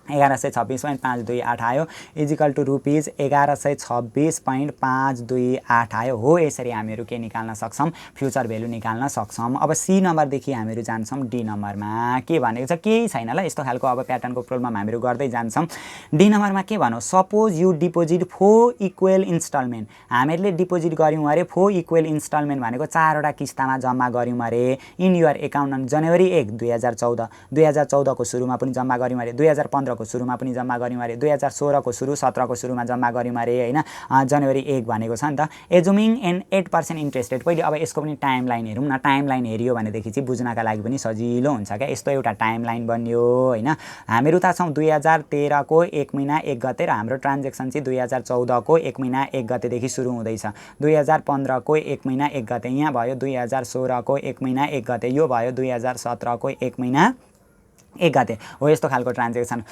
1126.528 आयो इजिकल टु रुपिज 1126.528 आयो हो। यसरी हामीहरू के निकाल्न सक्छौँ फ्युचर भ्यालु निकाल्न सक्छौँ। अब सी नम्बरदेखि हामीहरू जान्छौँ डी नम्बरमा के भनेको छ केही छैन ल यस्तो खालको अब प्याटर्नको प्रोब्लम हामीहरू गर्दै जान्छौँ। डी नम्बरमा के भनौँ suppose you deposit 4 equal instalment हामीहरूले डिपोजिट गऱ्यौँ अरे 4 इक्वल इन्स्टलमेन्ट भनेको 4वटा किस्तामा जम्मा गऱ्यौँ अरे इन युर एकाउन्ट जनवरी 1 2014 2014 को सुरुमा पनि जम्मा गऱ्यौँ अरे 2015 को सुरुमा पनि जम्मा गऱ्यौँ अरे 2016 को सुरु 17 को सुरुमा जम्मा गऱ्यौँ अरे होइन जनवरी 1 भनेको छ नि त। एजुमिङ एन 8% इन्ट्रेस्ट रेट पहिले अब यसको पनि टाइम लाइन हेरौँ न। टाइम लाइन हेरियो भनेदेखि चाहिँ बुझ्नका लागि पनि सजिलो हुन्छ क्या। यस्तो एउटा टाइम लाइन बन्यो होइन। हामीहरू त छौँ 2013 को 1 महिना 1 गते र हाम्रो ट्रान्जेक्सन चाहिँ 2014 को 1 महिना 1 गतेदेखि सुरु हुँदैछ 2015 को 1 महिना 1 गते यहाँ भयो 2016 को 1 महिना 1 गते यो भयो 2017 को 1 महिना 1 गते हो। यस्तो खालको ट्रान्जेक्सन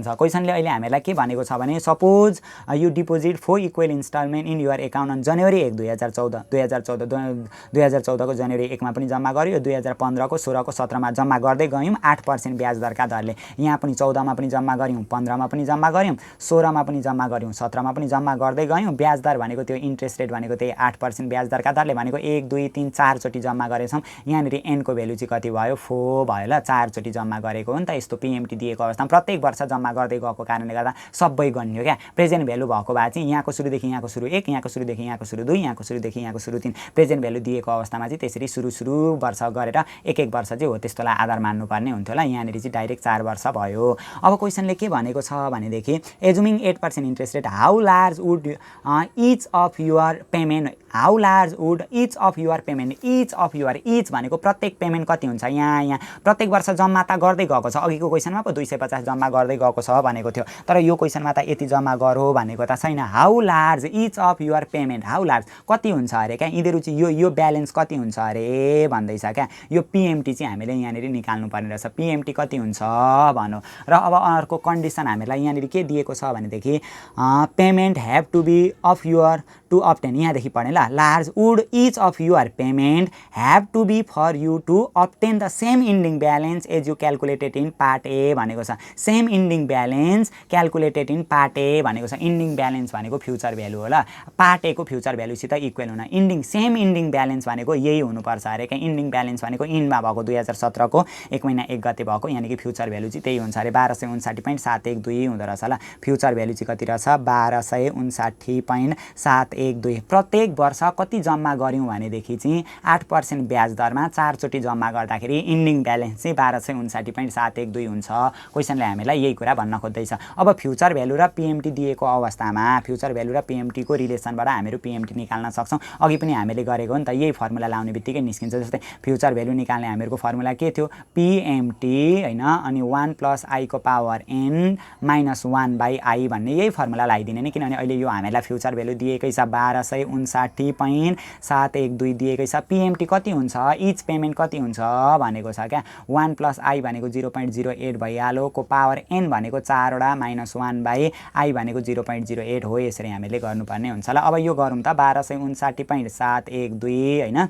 छ। क्वेसनले अहिले हामीलाई के भनेको छ भने suppose you deposit 4 equal installment in your account on January 1 2014 को जनवरी 1 मा पनि जम्मा गर्यो 2015 को 16 को 17 मा जम्मा गर्दै गयौँ 8% ब्याज दरका दरले यहाँ पनि 14 मा पनि जम्मा गऱ्यौँ 15 मा पनि जम्मा गऱ्यौँ 16 मा पनि जम्मा गऱ्यौँ 17 मा पनि जम्मा गर्दै गयौँ। ब्याज दर भनेको त्यो इन्ट्रेस्ट रेट भनेको त्यही 8% ब्याज दरका दरले भनेको 1 2 3 4 चोटि जम्मा गरेछौँ। यहाँनिर एनको भ्यालु चाहिँ कति भयो 4 भयो ल 4 चोटि जम्मा गरेको हो नि त। यस्तो PMT दिएको अवस्थामा प्रत्येक वर्ष जम्मा गर्दै गएको कारणले गर्दा सबै गन्यो क्या। प्रेजेन्ट भ्यालु भएको भए चाहिँ यहाँको सुरुदेखि यहाँको सुरु 1 यहाँको सुरुदेखि यहाँको सुरु 2 यहाँको सुरुदेखि यहाँको सुरु 3 प्रेजेन्ट भ्यालु दिएको अवस्थामा चाहिँ त्यसरी सुरु वर्ष गरेर एक वर्ष चाहिँ हो त्यस्तोलाई आधार मान्नुपर्ने हुन्थ्यो ल। यहाँनिर चाहिँ डाइरेक्ट 4 वर्ष भयो। अब क्वेसनले के भनेको छ भनेदेखि assuming 8% interest rate how large would each of your payment how large would each of your payment each of your each भनेको प्रत्येक पेमेन्ट कति हुन्छ यहाँ प्रत्येक वर्ष जम्मा त गर्दै गएको छ। अघिको क्वेसनमा पो 250 जम्मा गर्दै गएको छ भनेको थियो तर यो क्वेसनमा त यति जम्मा गरो भनेको त छैन। How large each of your payment how large कति हुन्छ अरे क्या यिनीहरू चाहिँ यो ब्यालेन्स कति हुन्छ अरे भन्दैछ क्या। यो PMT चाहिँ हामीले यहाँनिर निकाल्नु पर्ने रहेछ। PMT कति हुन्छ भनौँ र अब अर्को कन्डिसन हामीलाई यहाँनिर के दिएको छ भनेदेखि payment have to be of your to obtain यहाँदेखि पढ्ने ल large would each of your payment have to be for you to obtain the same ending balance as you calculated in part A भनेको छ। Same ending balance calculated in part A भनेको छ। इन्डिङ ब्यालेन्स भनेको फ्युचर भ्यालु हो ल। पार्ट ए को फ्युचर भ्यालुसित इक्वल हुन सेम इन्डिङ ब्यालेन्स भनेको यही हुनुपर्छ अरे क्या। इन्डिङ ब्यालेन्स भनेको इनमा भएको 2017 को 1 महिना 1 गते भएको यानि कि फ्युचर भ्यालु चाहिँ त्यही हुन्छ अरे 1259.712 हुँदो रहेछ ल। फ्युचर भ्यालु चाहिँ कति रहेछ 1259.712। प्रत्येक वर्ष कति जम्मा गऱ्यौँ भनेदेखि चाहिँ 8% ब्याज दरमा 4 चोटि जम्मा गर्दाखेरि इन्डिङ ब्यालेन्स चाहिँ 1259.712 हुन्छ। क्वेसनले हामीलाई यही कुरा भन्न खोज्दैछ। अब फ्युचर भ्यालु र PMT दिएको अवस्थामा फ्युचर भ्यालु र PMT को रिलेसनबाट हामीहरू PMT निकाल्न सक्छौँ। अघि पनि हामीले गरेको हो नि त यही फर्मुला लाउने बित्तिकै निस्किन्छ। जस्तै फ्युचर भ्यालु निकाल्ने हामीहरूको फर्मुला के थियो PMT होइन अनि 1 + I को पावर n - 1/i भन्ने यही फर्मुला लगाइदिने नि किनभने अहिले यो हामीलाई फ्युचर भ्यालु दिएकै छ 1259.712 दिएकै छ। PMT कति हुन्छ इच पेमेन्ट कति हुन्छ भनेको छ क्या 1 + I भनेको 0.08 भइहाल्यो को पावर n भनेको 4 वटा -1/i भनेको 0.08 हो। यसरी हामीले गर्नुपर्ने हुन्छ ल। अब यो गरौँ त 1259.712 होइन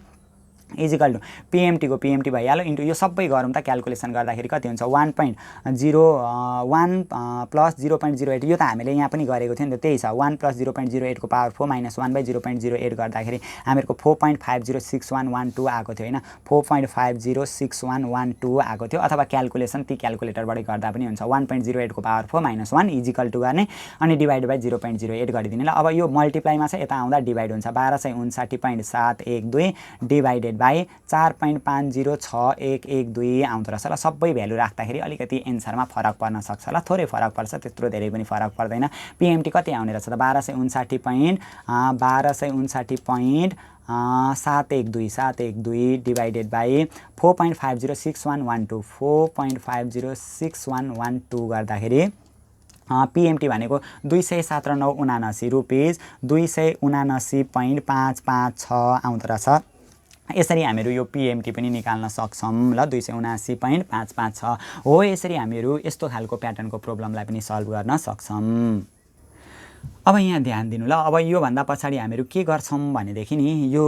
इजिकल टु पिएमटी को पिएमटी भइहाल्यो इन्टु यो सबै गरौँ त क्यालकुलेसन गर्दाखेरि कति हुन्छ 1.01 प्लस 0.08 यो त हामीले यहाँ पनि गरेको थियो नि त त्यही छ 1 प्लस 0.08 को पावर 4 माइनस 1/0.08 गर्दाखेरि हामीहरूको 4.506112 आएको थियो होइन 4.506112 आएको थियो अथवा क्यालकुलेसन ती क्यालकुलेटरबाट गर्दा पनि हुन्छ 1.08 को पावर 4 माइनस 1 इजिकल टु गर्ने अनि डिभाइड बाई 0.08 गरिदिने ल अब यो मल्टिप्लाईमा छ यता आउँदा डिभाइड हुन्छ 1259.712 डिभाइडेड बाई 4.506112 आउँदो रहेछ ल सबै भ्यालु राख्दाखेरि अलिकति एन्सरमा फरक पर्न सक्छ ल थोरै फरक पर्छ त्यत्रो धेरै पनि फरक पर्दैन पिएमटी कति आउने रहेछ त 1259.712 डिभाइडेड बाई 4.506112 4.506112 गर्दाखेरि पिएमटी भनेको 217.79 रुपिस 279.556 आउँदो रहेछ यसरी हामीहरू यो पिएमटी पनि निकाल्न सक्छौं ल 279.556 हो यसरी हामीहरू यस्तो खालको प्याटर्नको प्रब्लमलाई पनि सल्भ गर्न सक्छौं अब यहाँ ध्यान दिनु ल अब यो भन्दा पछाडी हामीहरू के गर्छौं भनेदेखि नि यो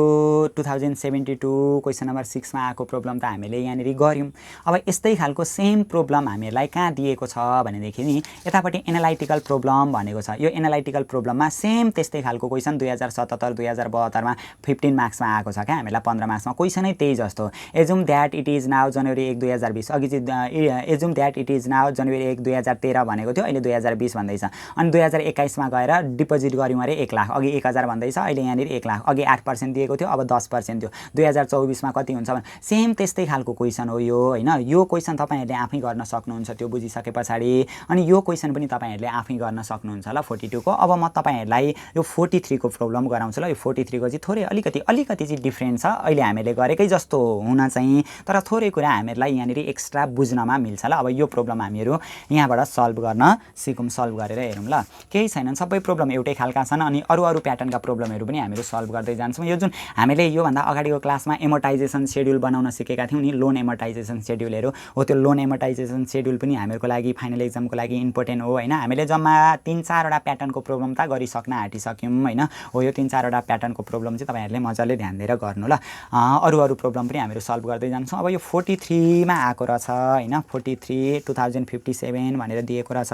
2072 क्वेशन नम्बर 6 मा आएको प्रब्लम त हामीले यहाँ नेरी गर्यौं अब यस्तै खालको सेम प्रब्लम हामीलाई कहाँ दिएको छ भनेदेखि नि यतापटि एनालाइटिकल प्रब्लम भनेको छ यो एनालाइटिकल प्रब्लममा सेम त्यस्तै खालको क्वेशन 2077 2072 मा 15 मार्क्समा आएको छ के हामीलाई 15 मार्क्समा क्वेशनै त्यही जस्तो assume that it is now January 1 2020 अघि चाहिँ assume that it is now January 1 2013 भनेको थियो अहिले 2020 भन्दैछ अनि 2021 मा गएर डिपोजिट गर्यौं अरे 1 लाख अघि 1000 भन्दैछ अहिले यहाँ नेरी 1 लाख अघि 8% दिएको थियो अब 10% थियो 2024 मा कति हुन्छ भने सेम त्यस्तै खालको क्वेशन हो यो हैन यो क्वेशन तपाईहरुले आफै गर्न सक्नुहुन्छ त्यो बुझिसके पछाडी अनि यो क्वेशन पनि तपाईहरुले आफै गर्न सक्नुहुन्छ ल 42 को अब म तपाईहरुलाई यो 43 को प्रब्लम गराउँछु ल यो 43 को चाहिँ थोरै अलिकति चाहिँ डिफरेन्ट छ अहिले हामीले गरेकै जस्तो हुन चाहिँ तर थोरै कुरा हामीहरुलाई यहाँ नेरी एक्स्ट्रा बुझ्नमा मिल्छ ल अब यो प्रब्लम हामीहरु यहाँबाट सल्भ गर्न सिकौं सल्भ गरेर हेरौं ल केही छैनन् सबै प्रब्लम एउटै खालका छन् अनि अरु प्याटर्नका प्रब्लमहरु पनि हामीहरु सल्भ गर्दै जान्छौं यो जुन हामीले यो भन्दा अगाडिको क्लासमा एमोर्टाइजेसन शेड्युल बनाउन सिकेका थियौं नि लोन एमोर्टाइजेसन शेड्युलहरु हो त्यो लोन एमोर्टाइजेसन शेड्युल पनि हामीहरुको लागि फाइनल एक्जामको लागि इम्पोर्टेन्ट हो हैन हामीले जम्मा 3-4 वटा प्याटर्नको प्रब्लम त गरिसक्न आँटिसक्यौं हैन हो यो 3-4 वटा प्याटर्नको प्रब्लम चाहिँ तपाईहरुले मजाले ध्यान दिएर गर्नु ल अरु प्रब्लम पनि हामीहरु सल्भ गर्दै जान्छौं अब यो 43 मा आको रहेछ हैन 43 2057 भनेर दिएको रहेछ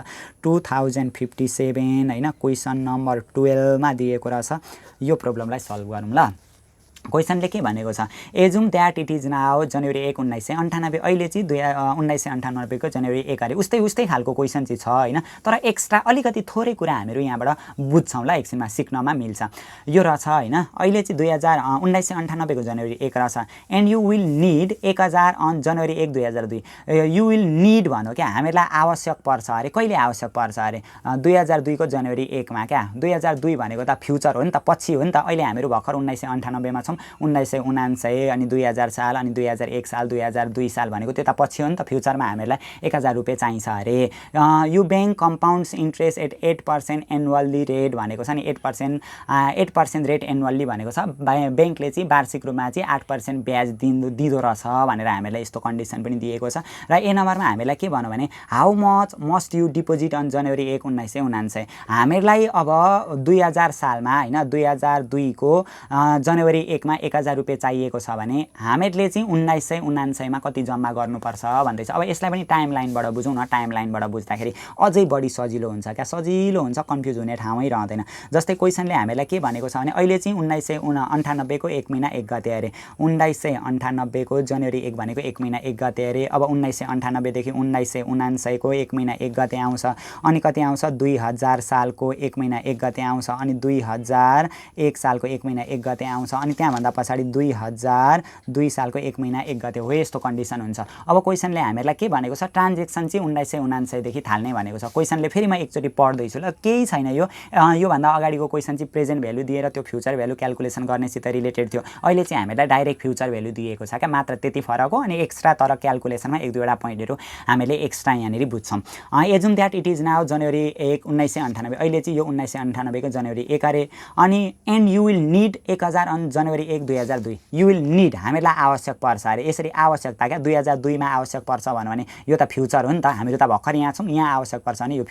2057 हैन क्वेशन नम्बर 12 मा दिएको रहेछ यो प्रब्लमलाई सल्भ गरौँ ल क्वेशनले के भनेको छ assume that it is now January 1 1998 अहिले चाहिँ 1998 को जनवरी 1 अरे उस्तै खालको क्वेशन चाहिँ छ हैन तर एक्स्ट्रा अलिकति थोरै कुरा हामीहरु यहाँबाट बुझ्छौं ल एकछिनमा सिक्नमा मिल्छ यो रहेछ हैन अहिले चाहिँ 1998 को जनवरी 1 रहेछ and you will need 1000 on January 1 2002 you will need भन्नु के हामीलाई आवश्यक पर्छ अरे कहिले आवश्यक पर्छ अरे 2002 को जनवरी 1 मा क्या 2002 भनेको त फ्युचर हो नि त पछि हो नि त अहिले हामीहरु भर्खर 1998 मा छौं 1999 अनि 2000 साल अनि 2001 साल 2002 साल भनेको त्यो त पछि हो नि त फ्युचरमा हामीलाई 1000 रुपैयाँ चाहिन्छ अरे यो bank compounds interest at 8% annually rate भनेको छ नि 8% रेट एनुअली भनेको छ बैंकले चाहिँ वार्षिक रूपमा चाहिँ 8% ब्याज दिँदो रहेछ भनेर हामीलाई यस्तो कन्डिसन पनि दिएको छ र ए नम्बरमा हामीलाई के भन्नु भने how much must you deposit on January 1 1999 हामीलाई अब 2000 सालमा हैन 2002 को जनवरी 1 मा 1000 रुपैयाँ चाहिएको छ भने हामीहरूले चाहिँ 1999 मा कति जम्मा गर्नुपर्छ भन्दैछ अब यसलाई पनि टाइमलाइनबाट बुझौं न टाइमलाइनबाट बुझ्दाखेरि अझै बढी सजिलो हुन्छ क्या सजिलो हुन्छ कन्फ्युज हुने ठाउँै रहदैन जस्तै क्वेशनले हामीलाई के भनेको छ भने अहिले चाहिँ 1998 को 1 महिना 1 गते अरे 1998 को जनवरी 1 भनेको 1 महिना 1 गते अरे अब 1998 देखि 1999 को 1 महिना 1 गते आउँछ अनि कति आउँछ 2000 सालको 1 महिना 1 गते आउँछ अनि 2001 सालको 1 महिना 1 गते आउँछ अनि त्यहाँ भन्दा पछाडी 2002 सालको 1 महिना 1 गते हो यस्तो कन्डिसन हुन्छ अब क्वेशनले हामीलाई के भनेको छ ट्रान्ज्याक्सन चाहिँ 1999 देखि थाल्ने भनेको छ क्वेशनले फेरि म एकचोटी पढ्दै छु ल केही छैन यो भन्दा अगाडिको क्वेशन चाहिँ प्रेजेन्ट भ्यालु दिएर त्यो फ्युचर भ्यालु क्याल्कुलेसन गर्नेसित रिलेटेड थियो अहिले चाहिँ हामीलाई डाइरेक्ट फ्युचर भ्यालु दिएको छ क्या मात्र त्यति फरक हो अनि एक्स्ट्रा तर क्याल्कुलेसनमा 1-2 वटा पोइन्टहरु हामीले एक्स्ट्रा यहाँनेरि बुझ्छौं assume that it is now January 1 1998 अहिले चाहिँ यो 1998 को जनवरी 1 अरे अनि and you will need 1000 on January 1 2002 you will need हामीलाई आवश्यक पर्छ अरे यसरी आवश्यकता क्या 2002 मा आवश्यक पर्छ भने यो त फ्युचर हो नि त हामीहरु त भर्खर यहाँ छौं यहाँ आवश्यक पर्छ भने यो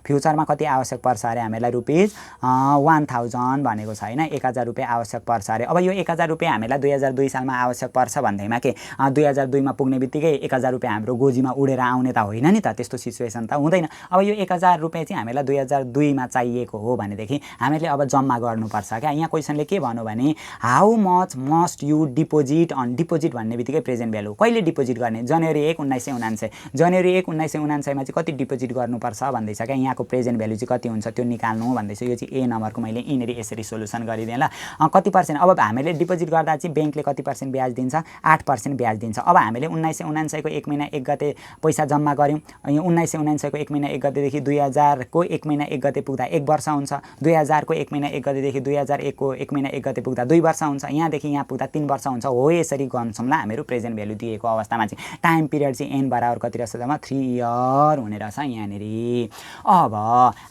फ्युचरमा कति आवश्यक पर्छ अरे हामीलाई रुपीज 1000 भनेको छ हैन 1000 रुपैयाँ आवश्यक पर्छ अरे अब यो 1000 रुपैयाँ हामीलाई 2002 सालमा आवश्यक पर्छ भन्दैमा के 2002 मा पुग्ने बित्तिकै 1000 रुपैयाँ हाम्रो गोजीमा उडेर आउने त होइन नि त त्यस्तो सिचुएसन त हुँदैन अब यो 1000 रुपैयाँ चाहिँ हामीलाई 2002 मा चाहिएको हो भनेदेखि हामीले अब जम्मा गर्नुपर्छ क्या यहाँ क्वेशनले के भन्नु भने how much must you deposit on deposit भन्ने बित्तिकै प्रेजेन्ट भ्यालु कहिले डिपोजिट गर्ने जनवरी 1 1999 जनवरी 1 1999 मा चाहिँ कति डिपोजिट गर्नुपर्छ भन्दैछ क्या यहाँको प्रेजेन्ट भ्यालु चाहिँ कति हुन्छ त्यो निकाल्नु भन्दैछ यो चाहिँ ए नम्बरको मैले यिनेरी यसरी सोलुसन गरिदिएँ ल कति पर्सेन्ट अब हामीले डिपोजिट गर्दा चाहिँ बैंकले कति पर्सेन्ट ब्याज दिन्छ 8% ब्याज दिन्छ अब हामीले 1999 को 1 महिना 1 गते पैसा जम्मा गर्यौं 1999 को 1 महिना 1 गतेदेखि 2000 को 1 महिना 1 गते पुग्दा 1 वर्ष हुन्छ 2000 को 1 महिना 1 गतेदेखि 2001 को 1 महिना 1 गते पुग्दा 2 वर्ष हुन्छ यहाँदेखि यहाँ पुग्दा 3 वर्ष हुन्छ हो यसरी गर्छौं ल हामीहरु प्रेजेन्ट भ्यालु दिएको अवस्थामा चाहिँ टाइम पिरियड चाहिँ n बराबर कति रहेछ जम्मा 3 इयर हुने रहेछ यहाँनेरी अब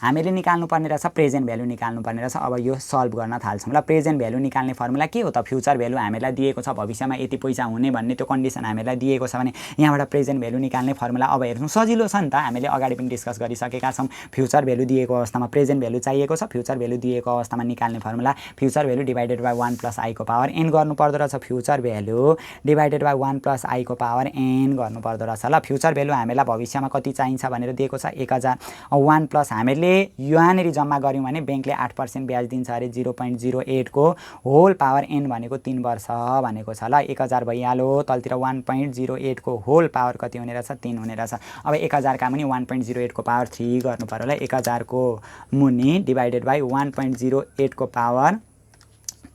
हामीले निकाल्नु पर्ने रहेछ प्रेजेन्ट भ्यालु निकाल्नु पर्ने रहेछ अब यो सल्भ गर्न थाल्छौं ल प्रेजेन्ट भ्यालु निकाल्ने फर्मुला के हो त फ्युचर भ्यालु हामीलाई दिएको छ भविष्यमा यति पैसा हुने भन्ने त्यो कन्डिसन हामीलाई दिएको छ भने यहाँबाट प्रेजेन्ट भ्यालु निकाल्ने फर्मुला अब हेर्नु सजिलो छ नि त हामीले अगाडि पनि डिस्कस गरिसकेका छौं फ्युचर भ्यालु दिएको अवस्थामा प्रेजेन्ट भ्यालु चाहिएको छ फ्युचर भ्यालु दिएको अवस्थामा निकाल्ने formula future value divided by 1 + i को पावर n गर्नु पर्दो रहेछ future value divided by 1 + i को पावर n गर्नु पर्दो रहेछ ल फ्युचर भ्यालु हामीलाई भविष्यमा कति चाहिन्छ भनेर दिएको छ 1000 1 प्लस हामीले यहाँनेरी जम्मा गर्यौं भने बैंकले 8% ब्याज दिन्छ अरे 0.08 को होल पावर n भनेको 3 वर्ष भनेको छ ल 1000 भइहाल्यो तलतिर 1.08 को होल पावर कति हुने रहेछ 3 हुने रहेछ अब 1000 का मुनि 1.08 को पावर 3 गर्नु पर्यो ल 1000 को मुनि डिवाइडेड बाइ 1.08 को पावर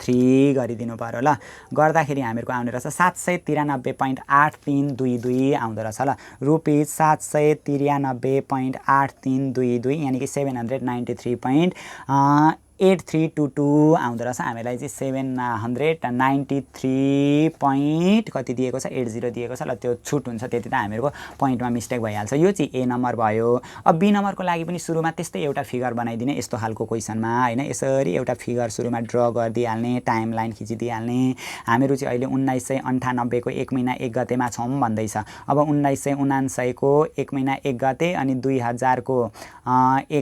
3 गरिदिनु पर्यो ल गर्दाखेरि हामीहरुको आउने रहेछ 793.8322 आउँदो रहेछ ल रुपीज 793.8322 यानी कि 793.8322 आउँदो रहेछ हामीलाई चाहिँ 793 पॉइन्ट कति दिएको छ 80 दिएको छ ल त्यो छुट हुन्छ त्यति त हामीहरुको पॉइन्टमा मिस्टेक भइहाल्छ यो चाहिँ ए नम्बर भयो अब बी नम्बरको लागि पनि सुरुमा त्यस्तै एउटा फिगर बनाइदिने यस्तो खालको क्वेशनमा हैन यसरी एउटा फिगर सुरुमा ड्रा गर्दिहाल्ने टाइमलाइन खिचिदिहाल्ने हामीहरु चाहिँ अहिले 1998 को 1 महिना 1 गतेमा छौं भन्दै छ अब 1999 को 1 महिना 1 गते अनि 2000 को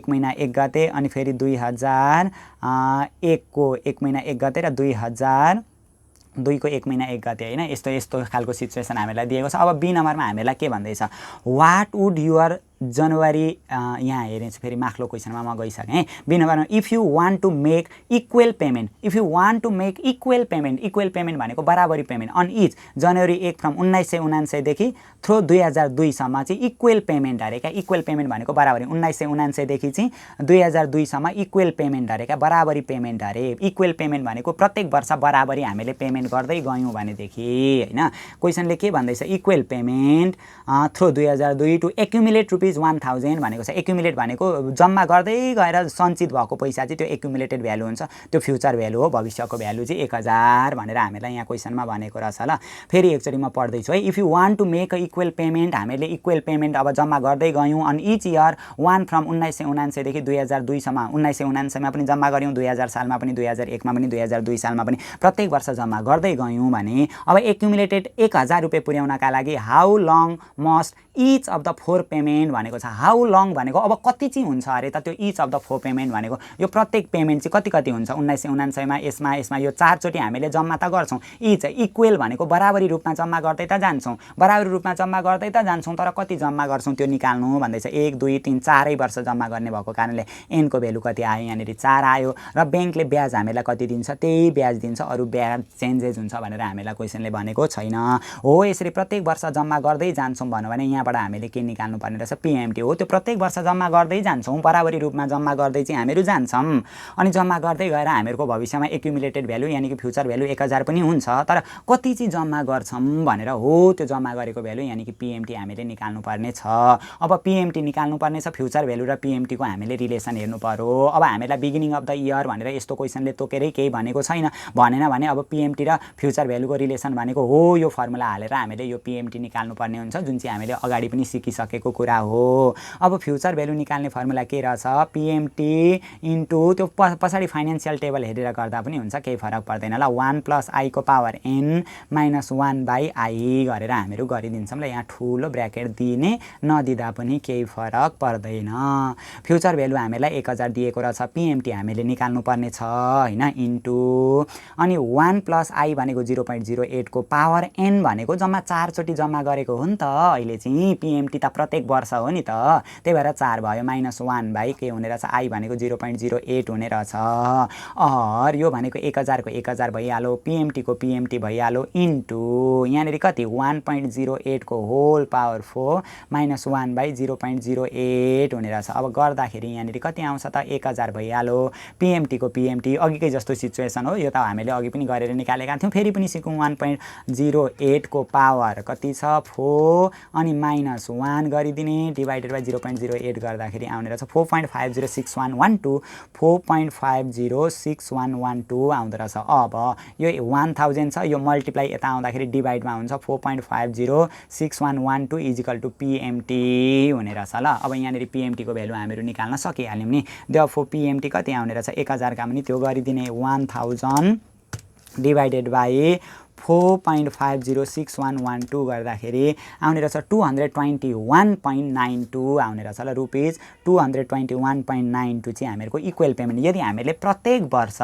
1 महिना 1 गते अनि फेरि 2001 को 1 महिना 1 गते र 2002 को 1 महिना 1 गते हैन यस्तो खालको सिचुएसन हामीलाई दिएको छ अब बी नम्बरमा हामीलाई के भन्दैछ व्हाट वुड युअर जनवरी यहाँ हेर्नु फेरि माथिल्लो क्वेशनमा म गइसके बी नम्बरमा if you want to make equal payment equal payment भनेको बराबरी payment on each January 1 from 1999 देखि थ्रो 2002 सम्म चाहिँ इक्वल पेमेन्ट अरे क्या इक्वल पेमेन्ट भनेको बराबरी 1999 देखि चाहिँ 2002 सम्म इक्वल पेमेन्ट अरे क्या बराबरी पेमेन्ट अरे इक्वल पेमेन्ट भनेको प्रत्येक वर्ष बराबरी हामीले पेमेन्ट गर्दै गयौं भनेदेखि हैन क्वेशनले के भन्दैछ equal payment through 2002 to accumulate rupees 1000 भनेको छ एक्युमुलेट भनेको जम्मा गर्दै गएर सञ्चित भएको पैसा चाहिँ त्यो एक्युमुलेटेड भ्यालु हुन्छ त्यो फ्युचर भ्यालु हो भविष्यको भ्यालु चाहिँ 1000 भनेर हामीलाई यहाँ क्वेशनमा भनेको रहेछ ल फेरि एकचोटी म पढ्दै छु है if you want to make a equal payment हामीले इक्वल पेमेन्ट अब जम्मा गर्दै गयौं अन इच इयर 1 फ्रम 1999 देखि 2002 सम्म 1999 मा पनि जम्मा गर्यौं 2000 सालमा पनि 2001 मा पनि 2002 सालमा पनि प्रत्येक वर्ष जम्मा गर्दै गयौं भने अब एक्युमुलेटेड 1000 रुपैयाँ पुर्याउनका लागि how long must each of the four payment भनेको छ हाउ लङ भनेको अब कति चाहिँ हुन्छ अरे त त्यो each of the four payment भनेको यो प्रत्येक पेमेन्ट चाहिँ कति हुन्छ 1999 मा यसमा यो 4 चोटी हामीले जम्मा त गर्छौं each इक्वल भनेको बराबरी रूपमा जम्मा गर्दै त जान्छौं बराबरी रूपमा जम्मा गर्दै त जान्छौं तर कति जम्मा गर्छौं त्यो निकाल्नु भन्दैछ 1 2 3 4 वर्ष जम्मा गर्ने भएको कारणले n को भ्यालु कति आयो यहाँनेरि 4 आयो र बैंकले ब्याज हामीलाई कति दिन्छ त्यही ब्याज दिन्छ अरु ब्याज चेन्जेस हुन्छ भनेर हामीलाई क्वेशनले भनेको छैन हो यसरी प्रत्येक वर्ष जम्मा गर्दै जान्छौं भन्नु भने यहाँबाट हामीले के निकाल्नु पर्ने रहेछ पीएमटी हो त्यो प्रत्येक वर्ष जम्मा गर्दै जान्छौं बराबरी रूपमा जम्मा गर्दै चाहिँ हामीहरु जान्छौं अनि जम्मा गर्दै गएर हामीहरुको भविष्यमा एक्युमुलेटेड भ्यालु यानी कि फ्युचर भ्यालु 1000 पनि हुन्छ तर कति चाहिँ जम्मा गर्छौं भनेर हो त्यो जम्मा गरेको भ्यालु यानी कि पीएमटी हामीले निकाल्नु पर्ने छ अब पीएमटी निकाल्नु पर्ने छ फ्युचर भ्यालु र पीएमटी को हामीले रिलेसन हेर्नु पर्यो अब हामीलाई बिगिनिङ अफ द इयर भनेर यस्तो क्वेशनले तोकेरै केही भनेको छैन भनेन भने अब पीएमटी र फ्युचर भ्यालुको रिलेसन भनेको हो यो फर्मुला हालेर हामीले यो पीएमटी निकाल्नु पर्ने हुन्छ जुन चाहिँ हामीले अगाडि पनि सिकिसकेको कुरा हो अब फ्युचर भ्यालु निकाल्ने फर्मुला के रहेछ पिएमटी इन्टु त्यो पछाडि फाइनेन्सियल टेबल हेरेर गर्दा पनि हुन्छ केही फरक पर्दैन ल 1 + i को पावर n - 1/i गरेर हामीहरू गरिदिन्छौँ ल यहाँ ठुलो ब्र्याकेट दिने नदिँदा पनि केही फरक पर्दैन फ्युचर भ्यालु हामीलाई 1000 दिएको रहेछ पिएमटी हामीले निकाल्नु पर्ने छ हैन इन्टु अनि 1 + i भनेको 0.08 को पावर n भनेको जम्मा 4 चोटि जम्मा गरेको हो नि त अहिले चाहिँ पिएमटी त प्रत्येक वर्ष हो नि त त्यही भएर 4 भयो -1 के हुने रहेछ i भनेको 0.08 हुने रहेछ और यो भनेको 1000 को 1000 भइहाल्यो पिएमटी को पिएमटी भइहाल्यो इन्टु यहाँनेरि कति 1.08 को होल पावर 4 -1/0.08 हुने रहेछ अब गर्दाखेरि यहाँनेरि कति आउँछ त 1000 भइहाल्यो पिएमटी को पिएमटी अघिकै जस्तो सिचुएसन हो यो त हामीले अघि पनि गरेर निकालेका थियौं फेरि पनि सिकौं 1.08 को पावर कति छ 4 अनि -1 गरिदिने डिवाइडेड बाइ 0.08 गर्दाखेरि आउने रहेछ 4.506112 4.506112 आउँदो रहेछ अब यो 1000 छ यो मल्टिप्लाई यता आउँदाखेरि डिवाइडमा हुन्छ 4.506112 इजिकल टु पिएमटी हुने रहेछ ल अब यहाँनेरि पिएमटी को भ्यालु हामीहरू निकाल्न सकिहाल्यौं नि देयरफोर पिएमटी कति आउने रहेछ 1000 का पनि त्यो गरिदिने 1000 डिवाइडेड बाइ 4.506112 गर्दाखेरि आउने रहेछ 221.92 आउने रहेछ ल रुपीज 221.92 चाहिँ हामीहरूको इक्वल पेमेन्ट यदि हामीले प्रत्येक वर्ष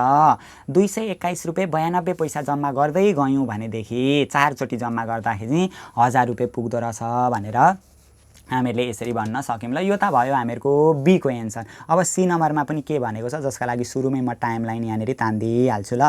221 रुपैयाँ 92 पैसा जम्मा गर्दै गयौं भनेदेखि 4 चोटि जम्मा गर्दाखेरि 1000 रुपैयाँ पुग्दो रहेछ भनेर हामीले यसरी भन्न सक्यौं ल यो त भयो हामीहरूको बी को एन्सर अब सी नम्बरमा पनि के भनेको छ जसका लागि सुरुमै म टाइमलाइन यहाँनेरि तान्दिहाल्छु ल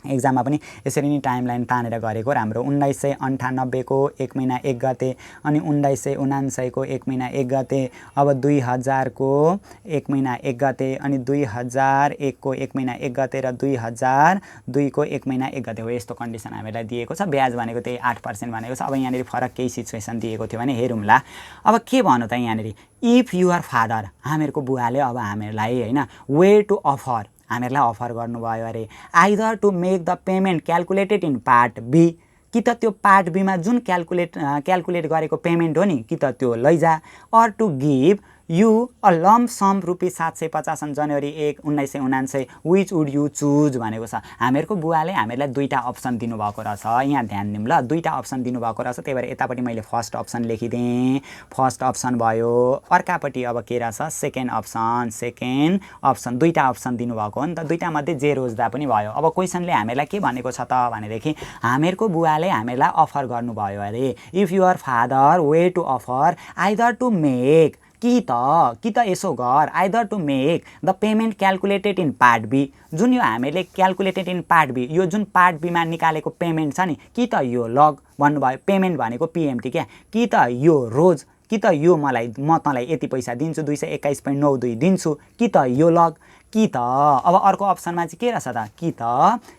एक्जाममा पनि यसरी नै टाइमलाइन तानेर गरेको राम्रो 1998 को 1 महिना 1 गते अनि 1999 को 1 महिना 1 गते अब 2000 को 1 महिना 1 गते अनि 2001 को 1 महिना 1 गते र 2002 को 1 महिना 1 गते हो यस्तो कन्डिसन हामीलाई दिएको छ ब्याज भनेको त्यही 8% भनेको छ अब यहाँनेरि फरक केही सिचुएसन दिएको थियो भने हेरौँला अब के भन्नु त यहाँनेरि इफ युर फादर हामीहरूको बुवाले अब हामीहरूलाई हैन वे टु अफर हामीहरूलाई अफर गर्नुभयो अरे either to make the payment calculated in part B कि त त्यो पार्ट बीमा जुन क्याल्कुलेट गरेको पेमेन्ट हो नि कि त त्यो लैजा or to give you a lump sum rupees 750 on January 1 1999 which would you choose भनेको छ हामीहरूको बुवाले हामीलाई दुईटा अप्सन दिनुभएको रहेछ यहाँ ध्यान दिउँ ल दुईटा अप्सन दिनुभएको रहेछ त्यही भएर यतापट्टि मैले फर्स्ट अप्सन लेखिदिएँ फर्स्ट अप्सन भयो अर्कापट्टि अब के रहेछ सेकेन्ड अप्सन दुईटा अप्सन दिनुभएको हो नि त दुईटा मध्ये जे रोज्दा पनि भयो अब क्वेसनले हामीलाई के भनेको छ त भनेदेखि हामीहरूको बुवाले हामीलाई अफर गर्नुभयो अरे if your father way to offer either to make कि त यसो गर either to make the payment calculated in part B जुन यो हामीले क्याल्कुलेटेड इन पार्ट बी यो जुन पार्ट बीमा निकालेको पेमेन्ट छ नि कि त यो लग भन्नुभयो पेमेन्ट भनेको पिएमटी क्या कि त यो रोज कि त यो म तँलाई यति पैसा दिन्छु 221.92 दिन्छु कि त यो लग कि त अब अर्को अप्सनमा चाहिँ के रहेछ त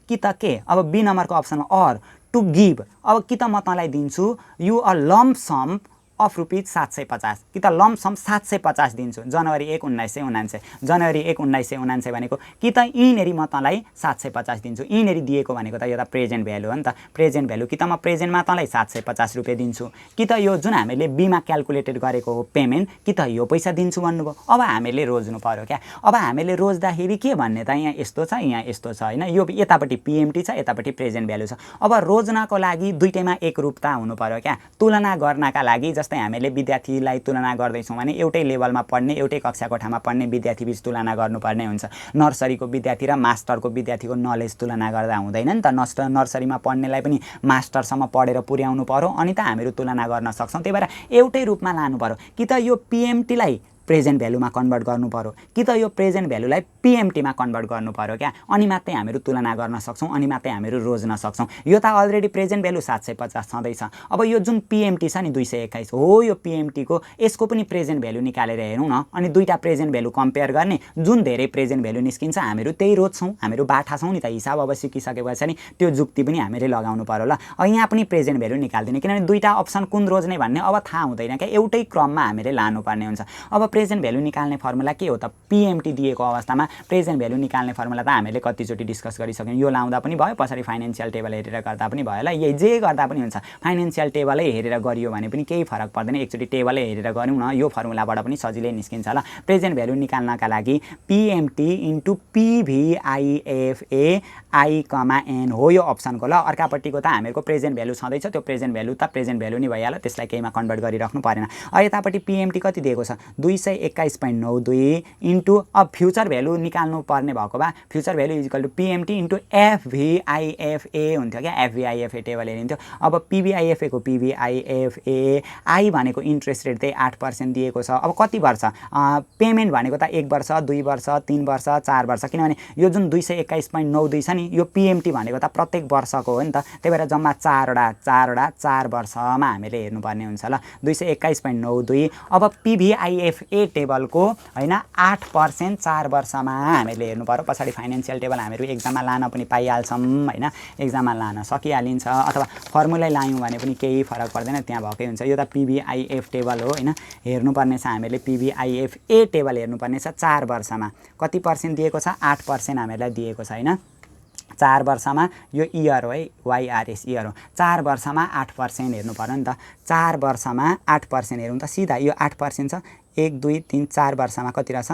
कि त के अब बी नम्बरको अप्सनमा अर टु गिभ अब कि त म तँलाई दिन्छु you a lump sum of rupees 750 कि त लम्प सम 750 दिन्छु जनवरी 1 1999 जनवरी 1 1999 भनेको कि त यिनेरी म तँलाई 750 दिन्छु यिनेरी दिएको भनेको त यो त प्रेजेन्ट भ्यालु हो नि त प्रेजेन्ट भ्यालु कि त म प्रेजेन्टमा तँलाई 750 रुपैयाँ दिन्छु कि त यो जुन हामीले बीमा क्याल्कुलेटेड गरेको हो पेमेन्ट कि त यो पैसा दिन्छु भन्नुभयो अब हामीले रोज्नु पर्यो क्या अब हामीले रोज्दाखेरि के भन्ने त यहाँ यस्तो छ यहाँ यस्तो छ हैन यो यतापट्टि पिएमटी छ यतापट्टि प्रेजेन्ट भ्यालु छ अब रोज्नको लागि दुईटैमा एकरूपता हुनु पर्यो क्या तुलना गर्नका लागि जस्तै हामीले विद्यार्थीलाई तुलना गर्दैछौँ भने एउटै लेभलमा पढ्ने एउटै कक्षा कोठामा पढ्ने विद्यार्थीबीच तुलना गर्नुपर्ने हुन्छ नर्सरीको विद्यार्थी र मास्टरको विद्यार्थीको नलेज तुलना गर्दा हुँदैन नि त नर्सरीमा पढ्नेलाई पनि मास्टरसम्म पढेर पुर्याउनु पर्यो अनि त हामीहरू तुलना गर्न सक्छौँ त्यही भएर एउटै रूपमा लानु पर्यो कि त यो पिएमटीलाई प्रेजेन्ट भ्यालुमा कन्भर्ट गर्नु पर्यो कि त यो प्रेजेन्ट भ्यालुलाई पिएमटीमा कन्भर्ट गर्नु पर्यो क्या अनि मात्रै हामीहरू तुलना गर्न सक्छौँ अनि मात्रै हामीहरू रोज्न सक्छौँ यो त अलरेडी प्रेजेन्ट भ्यालु 750 छँदैछ अब यो जुन पिएमटी छ नि 221 हो यो पिएमटी को यसको पनि प्रेजेन्ट भ्यालु निकालेर हेरौँ न अनि दुईटा प्रेजेन्ट भ्यालु कम्पेयर गर्ने जुन धेरै प्रेजेन्ट भ्यालु निस्किन्छ हामीहरू त्यही रोज्छौँ हामीहरू बाठा छौँ नि त हिसाब अब सिकिसकेपछि नि त्यो जुक्ति पनि हामीले लगाउनु पर्यो ल अब यहाँ पनि प्रेजेन्ट भ्यालु निकाल्दिने किनभने दुईटा अप्सन कुन रोज्ने भन्ने अब थाहा हुँदैन क्या एउटै क्रममा हामीले लानुपर्ने हुन्छ अब प्रेजेन्ट भ्यालु निकाल्ने फर्मुला के हो त पीएमटी दिएको अवस्थामा प्रेजेन्ट भ्यालु निकाल्ने फर्मुला त हामीले कतिचोटि डिस्कस गरिसक्यौँ यो लाउँदा पनि भयो पछाडि फाइनान्शियल टेबल हेरेर गर्दा पनि भयो ल यही जे गर्दा पनि हुन्छ फाइनान्शियल टेबलै हेरेर गरियो भने पनि केही फरक पर्दैन एकचोटि टेबलै हेरेर गरौँ न यो फर्मुलाबाट पनि सजिलै निस्किन्छ ल प्रेजेन्ट भ्यालु निकाल्नका लागि PMT into PVIFA I comma N हो यो अप्सनको ल अर्कापट्टिको त हामीहरूको प्रेजेन्ट भ्यालु छँदैछ त्यो प्रेजेन्ट भ्यालु त प्रेजेन्ट भ्यालु नै भइहाल्यो त्यसलाई केहीमा कन्भर्ट गरिराख्नु परेन यतापट्टि पीएमटी कति दिएको छ 221.92 इन्टु अब फ्युचर भ्यालु निकाल्नु पर्ने भएको भए future value equal to PMT into FVIFA हुन्थ्यो क्या एफभीआईएफए टेबल हेरिन्थ्यो अब पीभीआईएफए को पीभीआईएफए आई भनेको इन्ट्रेस्ट रेट चाहिँ 8% दिएको छ अब कति वर्ष पेमेन्ट भनेको त 1 वर्ष 2 वर्ष 3 वर्ष 4 वर्ष किनभने यो जुन 221.92 छ नि यो पीएमटी भनेको त प्रत्येक वर्षको हो नि त त्यही भएर जम्मा 4 वर्षमा हामीले हेर्नुपर्ने हुन्छ ल 221.92 अब पीभीआईएफए टेबलको हैन 8% 4 वर्षमा हामीले हेर्नु पर्यो पछाडी फाइनान्शियल टेबल हामीहरू एक्जाममा लान पनि पाइहाल्छौं हैन एक्जाममा लान सकिहालिन्छ अथवा फर्मुला लायौं भने पनि केही फरक पर्दैन त्यहाँ भकै हुन्छ यो त पीभीआईएफ टेबल हो हैन हेर्नुपर्ने छ हामीले पीभीआईएफए टेबल हेर्नुपर्ने छ 4 वर्षमा कति पर्सेन्ट दिएको छ 8% हामीलाई दिएको छ हैन 4 वर्षमा यो इयर हो है वाइआरएस इयर हो 4 वर्षमा 8% हेर्नु पर्यो नि त 4 वर्षमा 8% हेरौँ त सिधा यो 8% छ 1 2 3 4 वर्षमा कति रहेछ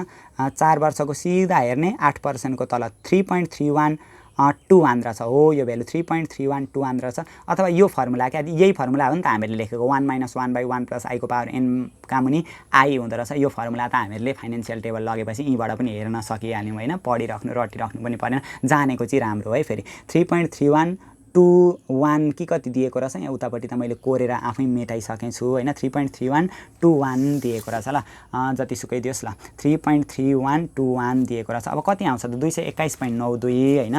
4 वर्षको सिधा हेर्ने 8% को तल 3.3121 रहेछ हो यो भ्यालु 3.3121 रहेछ अथवा यो फर्मुला क्या यही फर्मुला हो नि त हामीले लेखेको 1 - 1/1 + i को पावर n का मुनि i हुँदो रहेछ यो फर्मुला त हामीले फाइनान्शियल टेबल लगेपछि यहीबाट पनि हेर्न सकिहाल्यौँ हैन पढिराख्नु रटिराख्नु पनि परेन जानेको चाहिँ राम्रो है फेरि 3.3121 कि कति दिएको रहेछ यहाँ उतापट्टि त मैले कोरेर आफै मेटाइसकेको छु हैन 3.3121 दिएको रहेछ ल जतिसुकै दियोस् ल 3.3121 दिएको रहेछ अब कति आउँछ त 221.92 हैन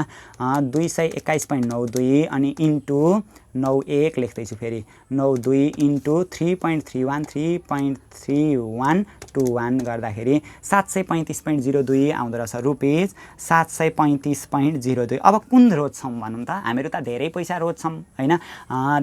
221.92 अनि इन्टु 91 लेख्दैछु फेरि 92 इन्टु 3.31 गर्दाखेरि 735.02 आउँदो रहेछ रुपीज 735.02 अब कुन रोज्छौँ भनौँ त हामीहरू त धेरै पैसा रोज्छौँ हैन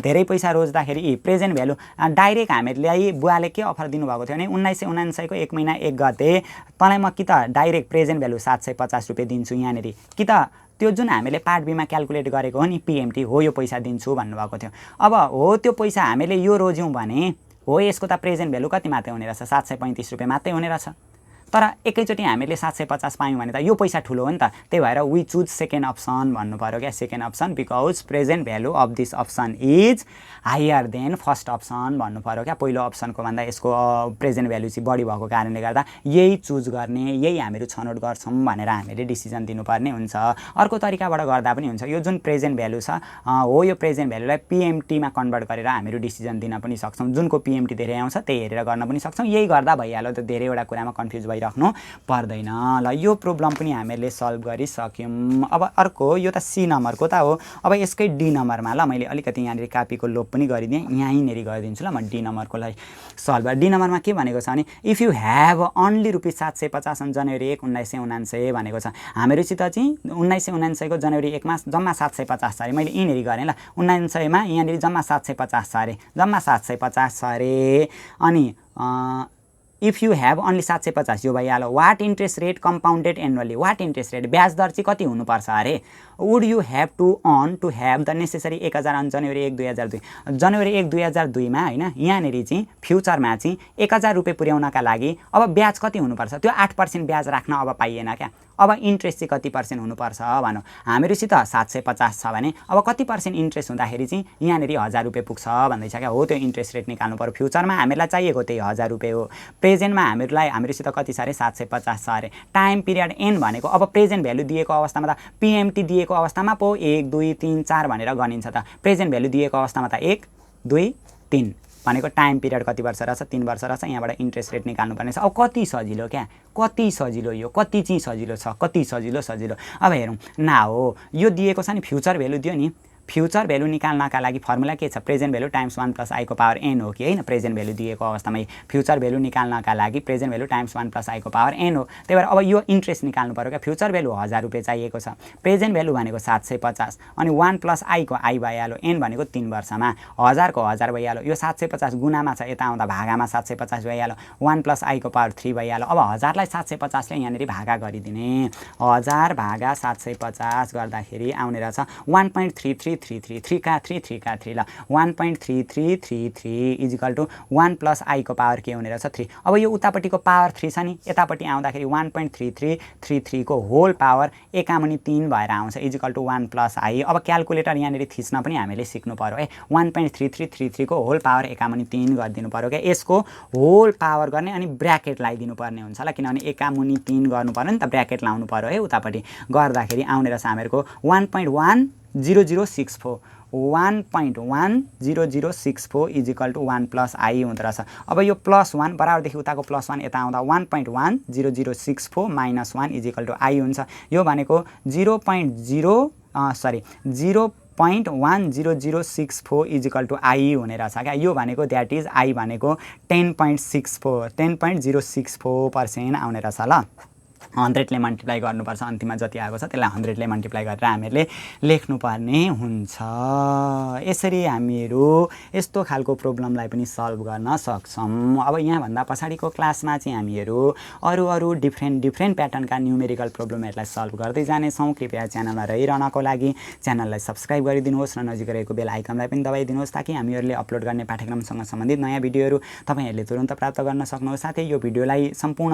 धेरै पैसा रोज्दाखेरि प्रेजेन्ट भ्यालु डाइरेक्ट हामीलाई बुवाले के अफर दिनुभएको थियो भने 1999 को 1 महिना 1 गते तँलाई म कि त डाइरेक्ट प्रेजेन्ट भ्यालु 750 रुपैयाँ दिन्छु यहाँनेरि कि त त्यो जुन हामीले पार्ट बीमा क्याल्कुलेट गरेको हो नि पीएमटी हो यो पैसा दिन्छु भन्नुभएको थियो अब हो त्यो पैसा हामीले यो रोज्यौँ भने हो यसको त प्रेजेन्ट भ्यालु कति मात्रै हुने रहेछ 735 रुपैयाँ मात्रै हुने रहेछ तर एकैचोटि हामीले 750 पायौँ भने त यो पैसा ठुलो हो नि त त्यही भएर वी चुज सेकेन्ड अप्सन भन्नु पर्यो क्या second option because present value of this option is higher than first option भन्नु पर्यो क्या पहिलो अप्सनको भन्दा यसको प्रेजेन्ट भ्यालु चाहिँ बढी भएको कारणले गर्दा यही चुज गर्ने यही हामीहरू छनौट गर्छौँ भनेर हामीले डिसिजन दिनुपर्ने हुन्छ अर्को तरिकाबाट गर्दा पनि हुन्छ यो जुन प्रेजेन्ट भ्यालु छ हो यो प्रेजेन्ट भ्यालुलाई पीएमटीमा कन्भर्ट गरेर हामीहरू डिसिजन दिन पनि सक्छौँ जुनको पीएमटी धेरै आउँछ त्यही हेरेर गर्न पनि सक्छौँ यही गर्दा भइहाल्यो त धेरैवटा कुरामा कन्फ्युज भइराख्नु पर्दैन ल यो प्रब्लम पनि हामीले सल्भ गरिसक्यौँ अब अर्को यो त सी नम्बरको त हो अब यसकै डी नम्बरमा ल मैले अलिकति यहाँनिर कापीको लोप पनि गरिदिएँ यहीँनेरि गरिदिन्छु ल म डी नम्बरको लागि सल्भ डी नम्बरमा के भनेको छ भने if you have only rupees 750 on January 1 1999 भनेको छ हामीहरूसित चाहिँ 1999 को जनवरी 1 मा जम्मा 750 छ अरे मैले यहीँनेरि गरेँ ल 1900 मा यहाँनिर जम्मा 750 छ अरे जम्मा 750 छ अरे अनि इफ यु ह्याभ अन्ली 750 यो भइहाल्यो what interest rate compounded annually what interest rate ब्याज दर चाहिँ कति हुनुपर्छ अरे would you have to have the necessary 1000 on January 1 2002 January 1 2002 मा हैन यहाँनेरि चाहिँ फ्युचरमा चाहिँ 1000 रुपैयाँ पुर्याउनका लागि अब ब्याज कति हुनुपर्छ त्यो 8% ब्याज राख्न अब पाइएन क्या अब इन्ट्रेस्ट चाहिँ कति पर्सेन्ट हुनुपर्छ भनौँ हामीहरूसित 750 छ भने अब कति पर्सेन्ट इन्ट्रेस्ट हुँदाखेरि चाहिँ यहाँनेरि 1000 रुपैयाँ पुग्छ भन्दैछ क्या हो त्यो इन्ट्रेस्ट रेट निकाल्नु पर्यो फ्युचरमा हामीलाई चाहिएको त्यही 1000 रुपैयाँ हो प्रेजेन्टमा हामीहरूसित कति छ अरे 750 छ अरे टाइम पिरियड एन भनेको अब प्रेजेन्ट भ्यालु दिएको अवस्थामा त पीएमटी दिएको अवस्थामा पो 1 2 3 4 भनेर गनिन्छ त प्रेजेन्ट भ्यालु दिएको अवस्थामा त 1 2 3 भनेको टाइम पिरियड कति वर्ष रहेछ 3 वर्ष रहेछ यहाँबाट इन्ट्रेस्ट रेट निकाल्नु पर्ने छ अब कति सजिलो क्या कति सजिलो यो कति चाहिँ सजिलो छ कति सजिलो अब हेरौँ ना हो यो दिएको छ नि फ्युचर भ्यालु दियो नि फ्युचर भ्यालु निकाल्नका लागि फर्मुला के छ प्रेजेन्ट भ्यालु टाइम्स 1 + i को पावर n हो कि हैन प्रेजेन्ट भ्यालु दिएको अवस्थामा फ्युचर भ्यालु निकाल्नका लागि प्रेजेन्ट भ्यालु टाइम्स 1 + i को पावर n हो त्यही भएर अब यो इन्ट्रेस्ट निकाल्नु पर्यो क्या फ्युचर भ्यालु 1000 रुपैयाँ चाहिएको छ प्रेजेन्ट भ्यालु भनेको 750 अनि 1 + i को i भइहाल्यो n भनेको 3 वर्षमा 1000 को 1000 भइहाल्यो यो 750 गुणामा छ यता आउँदा भागामा 750 भइहाल्यो 1 + i को पावर 3 भइहाल्यो अब 1000 लाई 750 ले यहाँनेरि भागा गरिदिने 1000 भागा 750 गर्दाखेरि आउने रहेछ 1.3333 3 का 3 3 का 3 ल 1.3333 = 1 + i को पावर के हुने रहेछ 3 अब यो उतापट्टिको पावर 3 छ नि यतापट्टि आउँदाखेरि 1.3333 को होल पावर एकामुनि 3 भएर आउँछ = 1 + i अब क्याल्कुलेटर यहाँनेरि थिच्न पनि हामीले सिक्नु पर्यो है 1.3333 को होल पावर एकामुनि 3 गरिदिनु पर्यो क्या यसको होल पावर गर्ने अनि ब्र्याकेट लगाइदिनु पर्ने हुन्छ ल किनभने एकामुनि 3 गर्नु पर्यो नि त ब्र्याकेट लाउनु पर्यो है उतापट्टि गर्दाखेरि आउने रहेछ हामीहरुको 1.10064 1.10064 = 1 + i हुँदो रहेछ अब यो +1 बराबरदेखि उताको +1 यता आउँदा 1.10064 - 1 = i हुन्छ यो भनेको 0.1064 i हुने रहेछ क्या यो भनेको द्याट इज i भनेको 10.064% आउने रहेछ ल 100 ले मल्टिप्लाई गर्नुपर्छ अन्तिममा जति आएको छ त्यसलाई 100 ले मल्टिप्लाई गरेर हामीहरूले लेख्नुपर्ने हुन्छ यसरी हामीहरू यस्तो खालको प्रब्लमलाई पनि सल्भ गर्न सक्छौं अब यहाँ भन्दा पछाडीको क्लासमा चाहिँ हामीहरू अरु डिफरेन्ट प्याटर्नका न्यूमेरिकल प्रब्लमहरुलाई सल्भ गर्दै जाने छौं कृपया च्यानलमा रहिरहनको लागि च्यानललाई सब्स्क्राइब गरिदिनुहोस् र नजिकै रहेको बेल आइकनलाई पनि दबाइदिनुहोस् ताकि हामीहरूले अपलोड गर्ने पाठ्यक्रमसँग सम्बन्धित नयाँ भिडियोहरु तपाईहरुले तुरुन्त प्राप्त गर्न सक्नुहोस् साथै यो भिडियोलाई सम्पूर्ण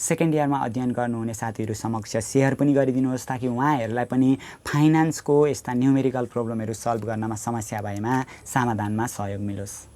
सेकेन्ड इयरमा अध्ययन गर्नुहुने साथीहरु समक्ष शेयर पनि गरिदिनुहोस् ताकि उहाँहरुलाई पनि फाइनान्सको यस्ता न्यूमेरिकल प्रब्लमहरु सल्भ गर्नमा समस्या भएमा समाधानमा सहयोग मिलोस्।